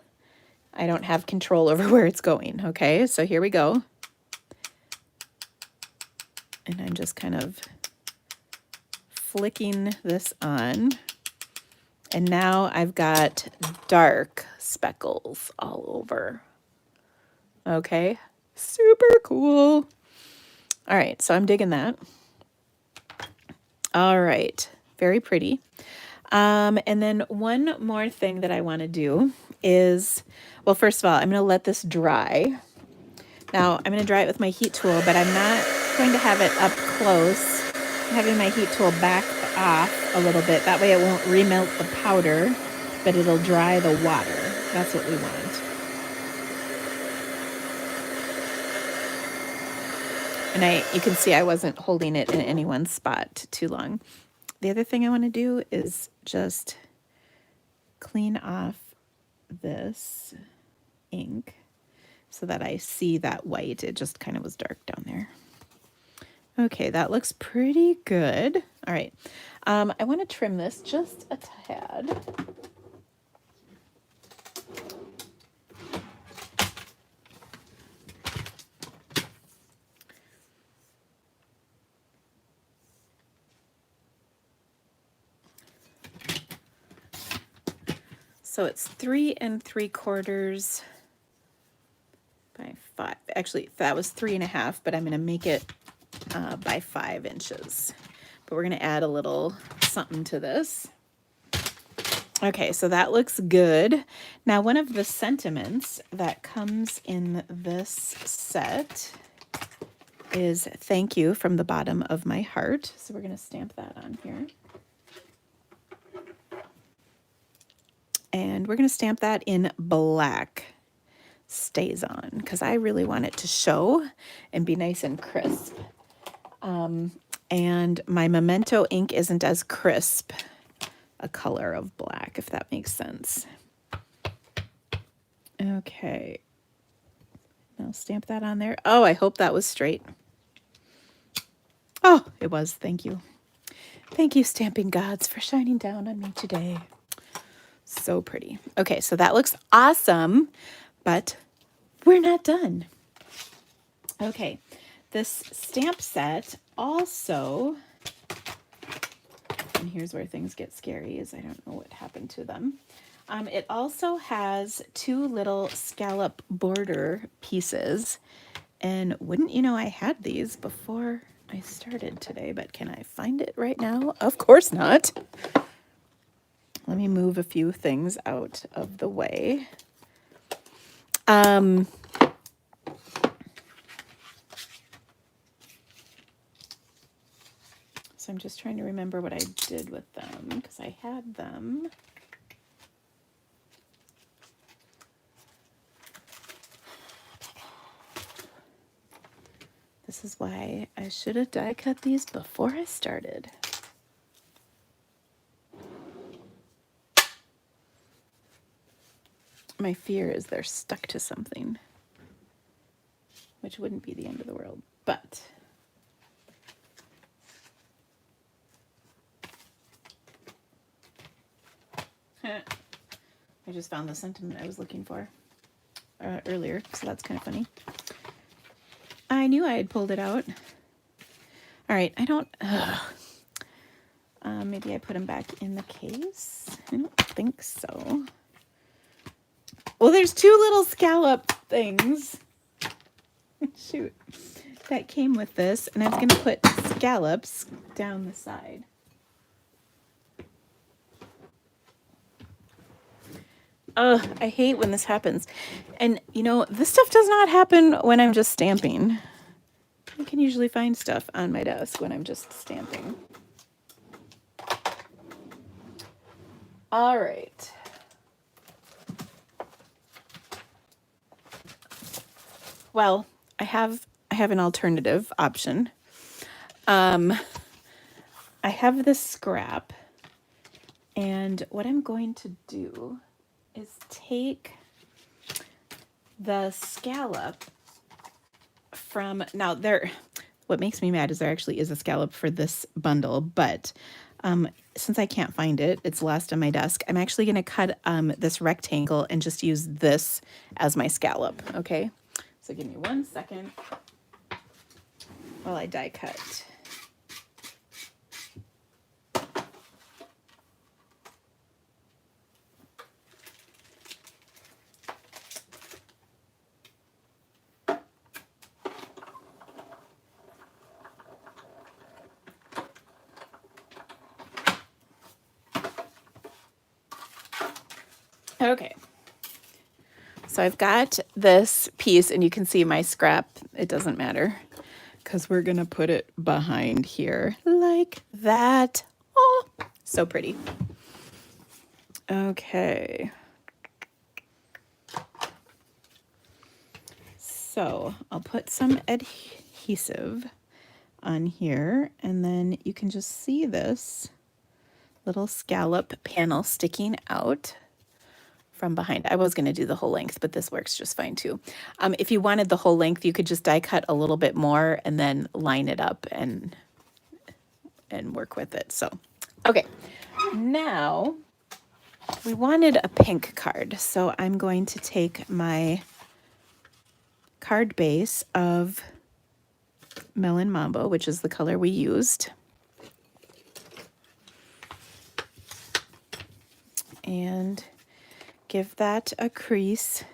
I don't have control over where it's going. Okay, so here we go. And I'm just kind of flicking this on. And now I've got dark speckles all over. Okay, super cool. All right, so I'm digging that. All right, very pretty. And then one more thing that I want to do is, well, first of all, I'm going to let this dry. Now, I'm going to dry it with my heat tool, but I'm not going to have it up close. I'm having my heat tool back off a little bit. That way it won't remelt the powder, but it'll dry the water. That's what we want. And you can see I wasn't holding it in any one spot too long. The other thing I want to do is just clean off this ink so that I see that white. It just kind of was dark down there. Okay, that looks pretty good. All right, I want to trim this just a tad. So it's 3 3/4 by 5. Actually, that was 3 1/2, but I'm going to make it by 5 inches. But we're going to add a little something to this. Okay, so that looks good. Now, one of the sentiments that comes in this set is thank you from the bottom of my heart. So we're going to stamp that on here. And we're going to stamp that in black. Stays on, because I really want it to show and be nice and crisp. And my Memento ink isn't as crisp a color of black, if that makes sense. Okay. I'll stamp that on there. Oh, I hope that was straight. Oh, it was. Thank you. Thank you, stamping gods, for shining down on me today. So pretty. Okay, so that looks awesome, but we're not done. Okay, this stamp set also, and here's where things get scary, is I don't know what happened to them. It also has 2 little scallop border pieces, and wouldn't you know I had these before I started today, but can I find it right now? Of course not. Let me move a few things out of the way. So I'm just trying to remember what I did with them, because I had them. This is why I should have die cut these before I started. My fear is they're stuck to something, which wouldn't be the end of the world, but I just found the sentiment I was looking for earlier, so that's kind of funny. I knew I had pulled it out. All right, I don't... Maybe I put them back in the case. I don't think so. Well, there's two little scallop things. Shoot. That came with this, and I was going to put scallops down the side. Ugh, I hate when this happens. And, you know, this stuff does not happen when I'm just stamping. I can usually find stuff on my desk when I'm just stamping. All right. Well, I have an alternative option. I have this scrap, and what I'm going to do is take the scallop from, now there, what makes me mad is there actually is a scallop for this bundle, but since I can't find it, it's lost on my desk, I'm actually going to cut this rectangle and just use this as my scallop, okay? So give me 1 second while I die cut. Okay, so I've got this piece, and you can see my scrap. It doesn't matter because we're gonna put it behind here like that. Oh, so pretty. Okay, so I'll put some adhesive on here, and then you can just see this little scallop panel sticking out from behind. I was going to do the whole length, but this works just fine too. If you wanted the whole length, you could just die cut a little bit more and then line it up and work with it. So, okay, now we wanted a pink card. So I'm going to take my card base of Melon Mambo, which is the color we used, and give that a crease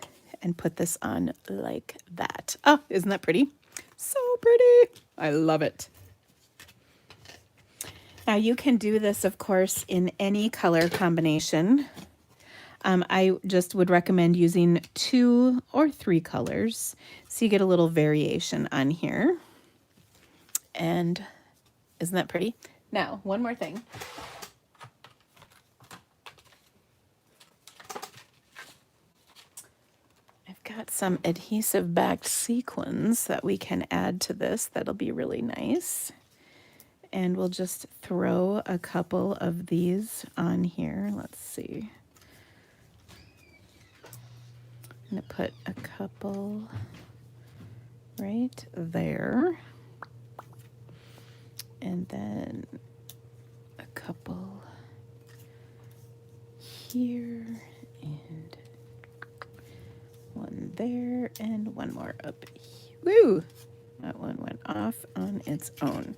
and put this on like that. Oh, isn't that pretty? So pretty. I love it. Now you can do this, of course, in any color combination. I just would recommend using 2 or 3 colors so you get a little variation on here. And isn't that pretty? Now, one more thing. Got some adhesive backed sequins that we can add to this. That'll be really nice. And we'll just throw a couple of these on here. Let's see. I'm going to put a couple right there. And then a couple here, and one there, and one more up here. Woo! That one went off on its own.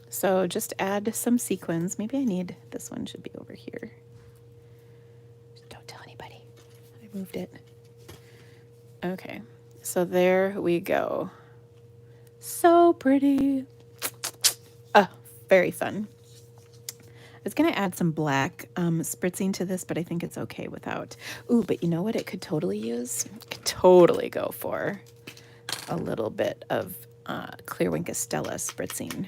So just add some sequins. Maybe I need, this one should be over here. Just don't tell anybody. I moved it. Okay, so there we go. So pretty. Oh, very fun. I was going to add some black spritzing to this, but I think it's okay without. Ooh, but you know what it could totally use? It could totally go for a little bit of Clear Stella spritzing.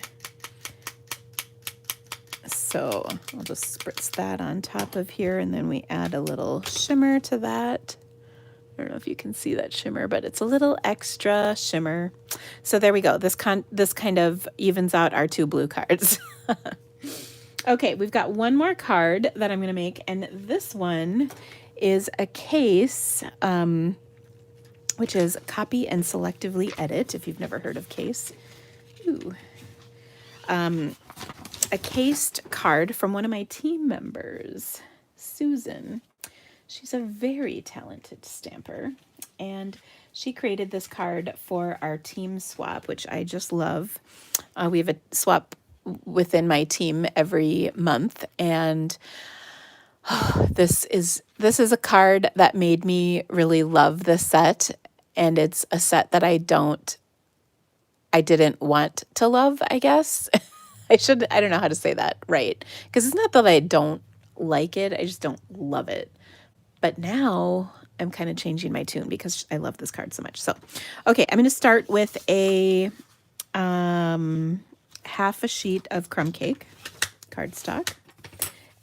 So I'll just spritz that on top of here, and then we add a little shimmer to that. I don't know if you can see that shimmer, but it's a little extra shimmer. So there we go. This kind of evens out our 2 blue cards. Okay, we've got one more card that I'm going to make, and this one is a case, which is copy and selectively edit, if you've never heard of case. Ooh. A cased card from one of my team members, Susan. She's a very talented stamper, and she created this card for our team swap, which I just love. We have a swap within my team every month, and this is a card that made me really love this set, and it's a set that I didn't want to love, I guess. I don't know how to say that right, because it's not that I don't like it, I just don't love it. But now I'm kind of changing my tune because I love this card so much. So, okay, I'm going to start with a half a sheet of crumb cake cardstock.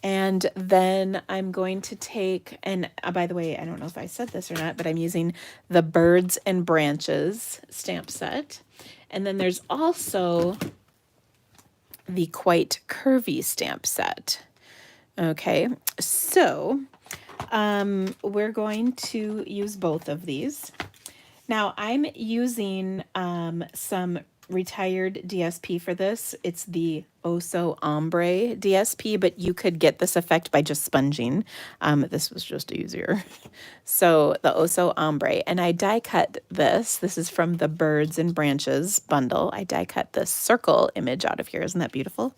And then I'm going to take, and by the way, I don't know if I said this or not, but I'm using the Birds and Branches stamp set. And then there's also the Quite Curvy stamp set. Okay, so we're going to use both of these. Now I'm using some retired DSP for this. It's the Oso Ombre DSP, but you could get this effect by just sponging. This was just easier. So the Oso Ombre, and I die cut this. This is from the Birds and Branches bundle. I die cut this circle image out of here. Isn't that beautiful?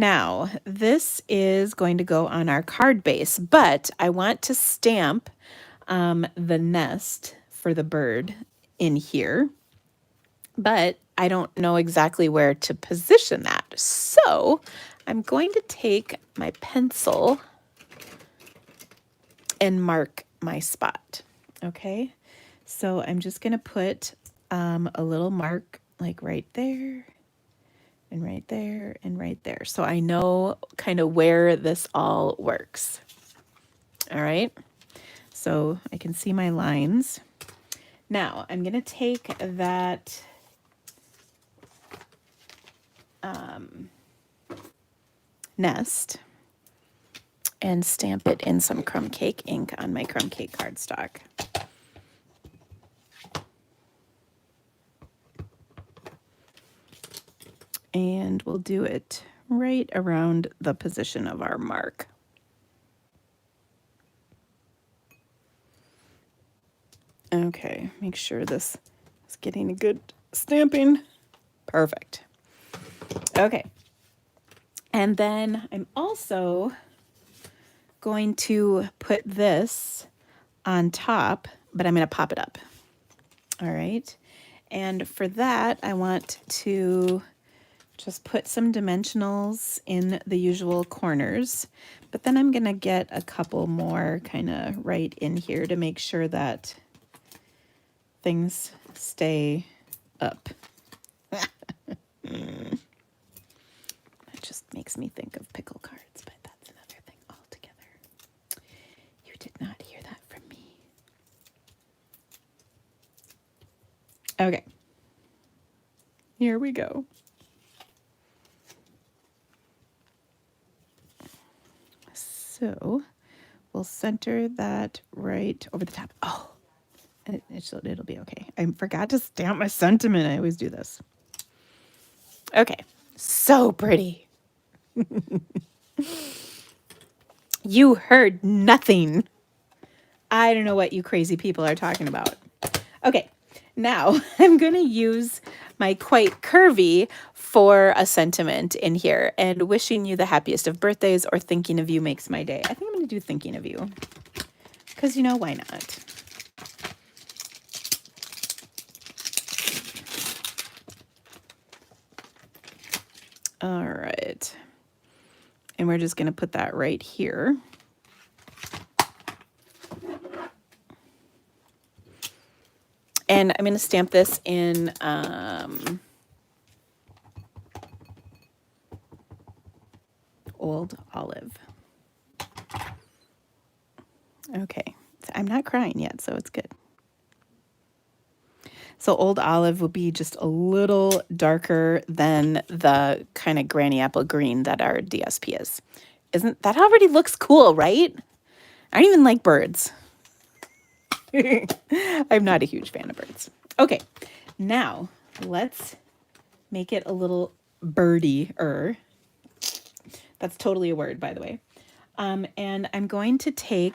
Now, this is going to go on our card base, but I want to stamp the nest for the bird in here, but I don't know exactly where to position that. So I'm going to take my pencil and mark my spot. Okay, so I'm just going to put a little mark like right there, and right there, and right there. So I know kind of where this all works. All right, so I can see my lines. Now I'm going to take that nest and stamp it in some crumb cake ink on my crumb cake cardstock. And we'll do it right around the position of our mark. Okay, make sure this is getting a good stamping. Perfect. Okay. And then I'm also going to put this on top, but I'm going to pop it up. All right. And for that, I want to just put some dimensionals in the usual corners, but then I'm going to get a couple more kind of right in here to make sure that things stay up. It just makes me think of pickle cards, but that's another thing altogether. You did not hear that from me. Okay. Here we go. So we'll center that right over the top. Oh, it'll be okay. I forgot to stamp my sentiment. I always do this. Okay, so pretty. You heard nothing. I don't know what you crazy people are talking about. Okay, now I'm going to use my Quite Curvy for a sentiment in here, and wishing you the happiest of birthdays or thinking of you makes my day. I think I'm going to do thinking of you because, you know, why not? All right. And we're just going to put that right here. And I'm going to stamp this in Old Olive. Okay. So I'm not crying yet, so it's good. So Old Olive will be just a little darker than the kind of granny apple green that our DSP is. Isn't that already looks cool, right? I don't even like birds. I'm not a huge fan of birds. Okay, now let's make it a little birdie-er. That's totally a word, by the way. And I'm going to take,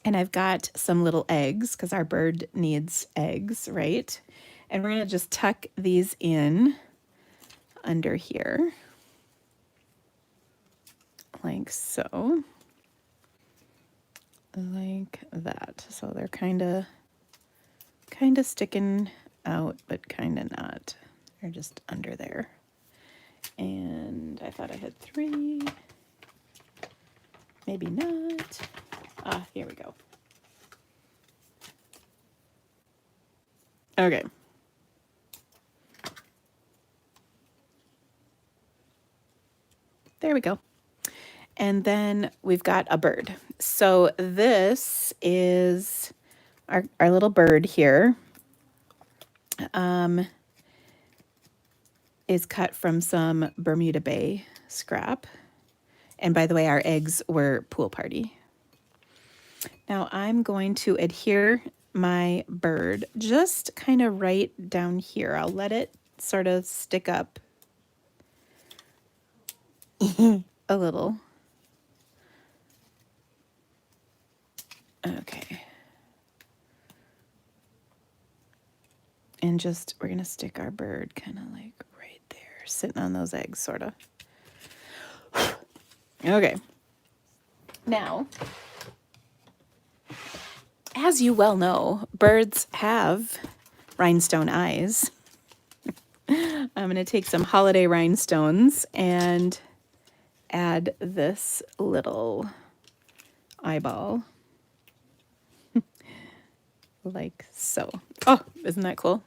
and I've got some little eggs because our bird needs eggs, right? And we're going to just tuck these in under here, like so, like that. So they're kind of sticking out, but kind of not. They're just under there. And I thought I had 3. Maybe not. Ah, here we go. Okay. There we go. And then we've got a bird. So this is our little bird here. Is cut from some Bermuda Bay scrap. And by the way, our eggs were Pool Party. Now I'm going to adhere my bird just kind of right down here. I'll let it sort of stick up a little. Okay. And just, we're going to stick our bird kind of like right there, sitting on those eggs, sort of. Okay. Now, as you well know, birds have rhinestone eyes. I'm going to take some holiday rhinestones and add this little eyeball. Like so. Oh, isn't that cool?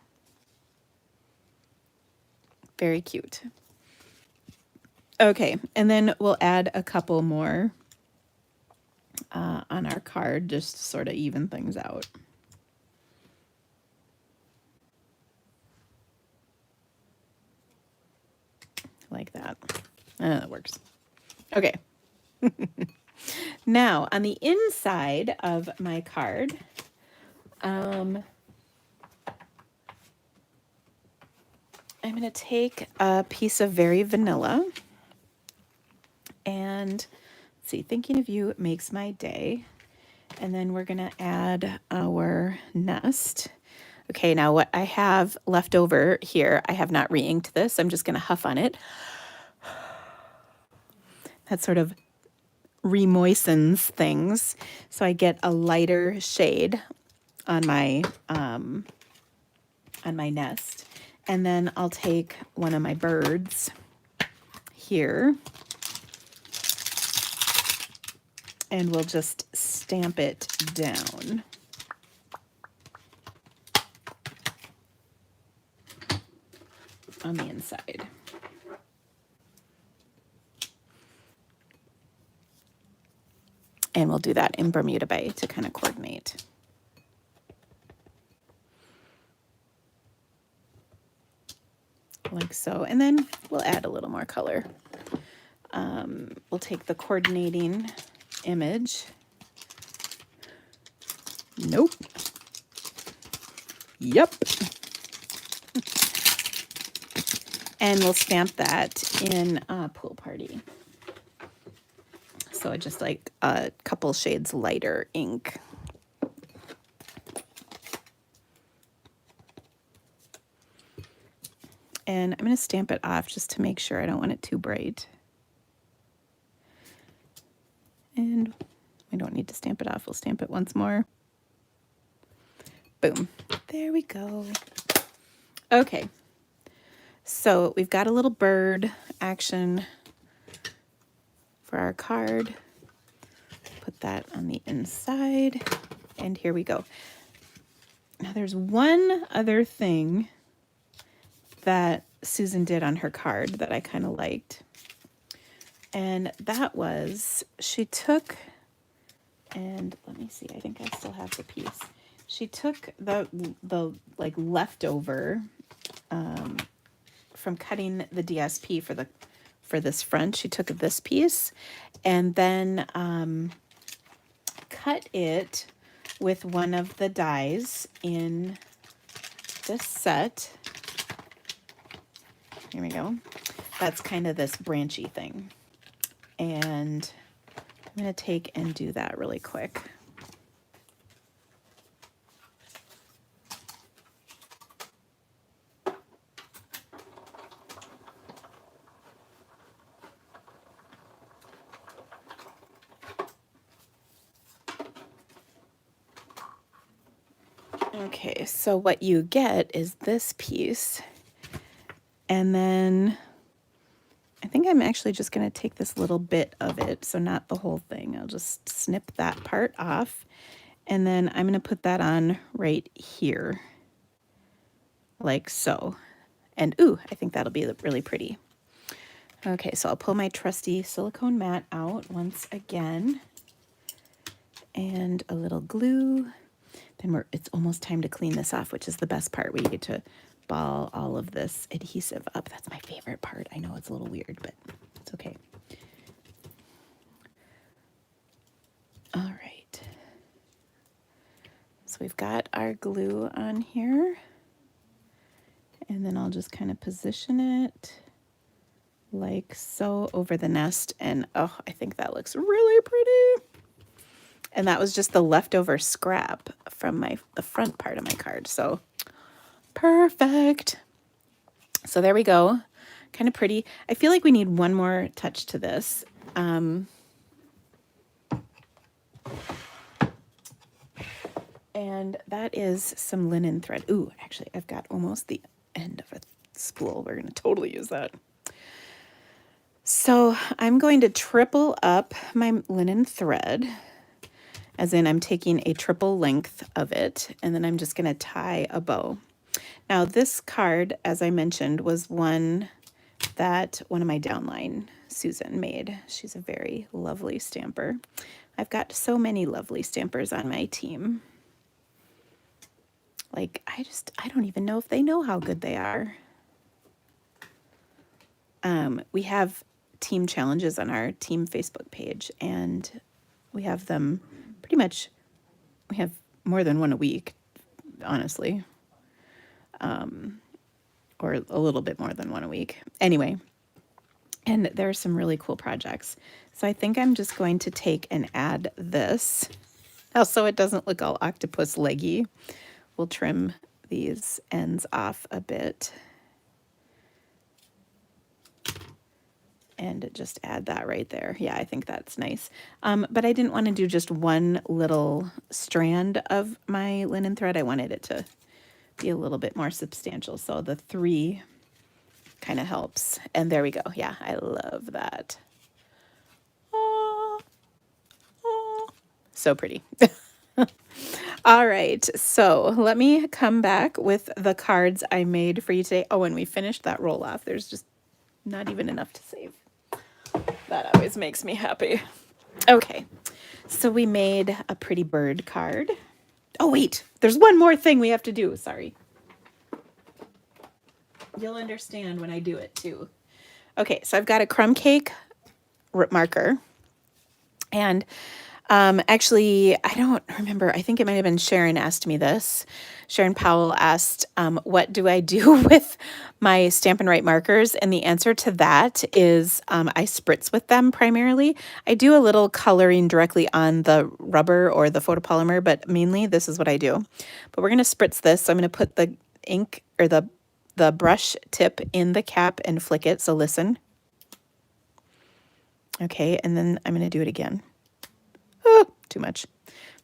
Very cute. Okay, and then we'll add a couple more on our card, just to sort of even things out. Like that. That works. Okay. Now, on the inside of my card, I'm going to take a piece of Very Vanilla and let's see, Thinking of You makes my day. And then we're going to add our nest. Okay, now what I have left over here, I have not re-inked this. I'm just going to huff on it. That sort of remoistens things. So I get a lighter shade on my nest. And then I'll take one of my birds here and we'll just stamp it down. On the inside. And we'll do that in Bermuda Bay to kind of coordinate. Like so. And then we'll add a little more color. We'll take the coordinating image. Nope. Yep. And we'll stamp that in Pool Party. So just like a couple shades lighter ink. And I'm going to stamp it off just to make sure I don't want it too bright. And we don't need to stamp it off. We'll stamp it once more. Boom. There we go. Okay. So we've got a little bird action for our card. Put that on the inside. And here we go. Now there's one other thing that Susan did on her card that I kind of liked. And that was, she took, and let me see, I think I still have the piece. She took the like leftover from cutting the DSP for this front. She took this piece and then cut it with one of the dies in this set. Here we go. That's kind of this branchy thing. And I'm going to take and do that really quick. Okay, so what you get is this piece, and then I think I'm actually just going to take this little bit of it, so not the whole thing. I'll just snip that part off, and then I'm going to put that on right here, like so. And ooh, I think that'll be really pretty. Okay, so I'll pull my trusty silicone mat out once again, and a little glue. Then it's almost time to clean this off, which is the best part, where you get to ball all of this adhesive up. That's my favorite part. I know it's a little weird, but it's okay. All right. So we've got our glue on here, and then I'll just kind of position it like so over the nest, and oh, I think that looks really pretty. And that was just the leftover scrap from the front part of my card. So perfect. So there we go. Kind of pretty. I feel like we need one more touch to this. And that is some linen thread. Ooh, actually, I've got almost the end of a spool. We're going to totally use that. So I'm going to triple up my linen thread, as in I'm taking a triple length of it, and then I'm just going to tie a bow. Now this card, as I mentioned, was one that one of my downline, Susan, made. She's a very lovely stamper. I've got so many lovely stampers on my team. Like, I don't even know if they know how good they are. We have team challenges on our team Facebook page, and we have them pretty much, we have more than one a week, honestly. Or a little bit more than one a week. Anyway, and there are some really cool projects. So I think I'm just going to take and add this. So it doesn't look all octopus leggy. We'll trim these ends off a bit. And just add that right there. Yeah, I think that's nice. But I didn't want to do just one little strand of my linen thread. I wanted it to be a little bit more substantial. So the 3 kind of helps. And there we go. Yeah, I love that. Oh, oh. So pretty. All right, so let me come back with the cards I made for you today. Oh, and we finished that roll off. There's just not even enough to save. That always makes me happy. Okay, so we made a pretty bird card. Oh, wait, there's one more thing we have to do. Sorry. You'll understand when I do it too. Okay, so I've got a crumb cake marker. And actually, I don't remember. I think it might have been Sharon asked me this. Sharon Powell asked, what do I do with my Stampin' Write markers? And the answer to that is I spritz with them primarily. I do a little coloring directly on the rubber or the photopolymer, but mainly this is what I do. But we're going to spritz this. So I'm going to put the ink or the brush tip in the cap and flick it. So listen. Okay, and then I'm going to do it again. Oh, too much.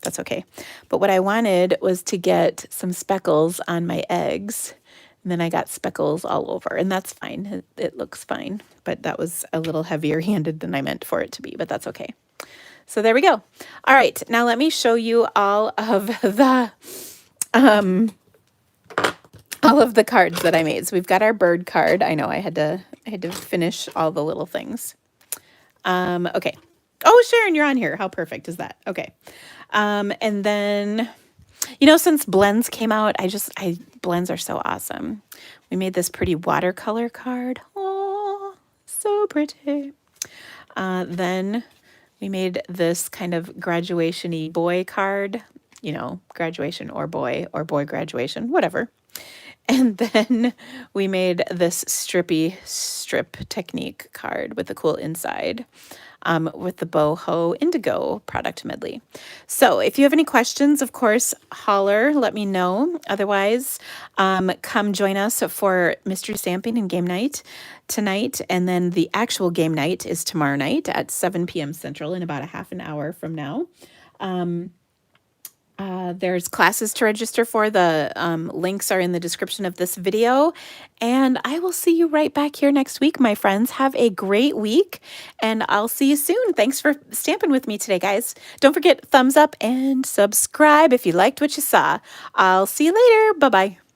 That's okay. But what I wanted was to get some speckles on my eggs. And then I got speckles all over, and that's fine. It looks fine. But that was a little heavier handed than I meant for it to be, but that's okay. So there we go. All right, now let me show you all of the cards that I made. So we've got our bird card. I know I had to finish all the little things. Okay. Oh, Sharon, you're on here. How perfect is that? Okay. And then, you know, since blends came out, blends are so awesome. We made this pretty watercolor card. Oh, so pretty. Then we made this kind of graduation-y boy card, you know, graduation or boy graduation, whatever. And then we made this strippy strip technique card with a cool inside. With the Boho Indigo product medley. So if you have any questions, of course, holler, let me know. Otherwise, come join us for Mystery Stamping and Game Night tonight. And then the actual game night is tomorrow night at 7 p.m. Central in about a half an hour from now. There's classes to register for. The links are in the description of this video. And I will see you right back here next week, my friends. Have a great week, and I'll see you soon. Thanks for stamping with me today, guys. Don't forget thumbs up and subscribe if you liked what you saw. I'll see you later. Bye-bye.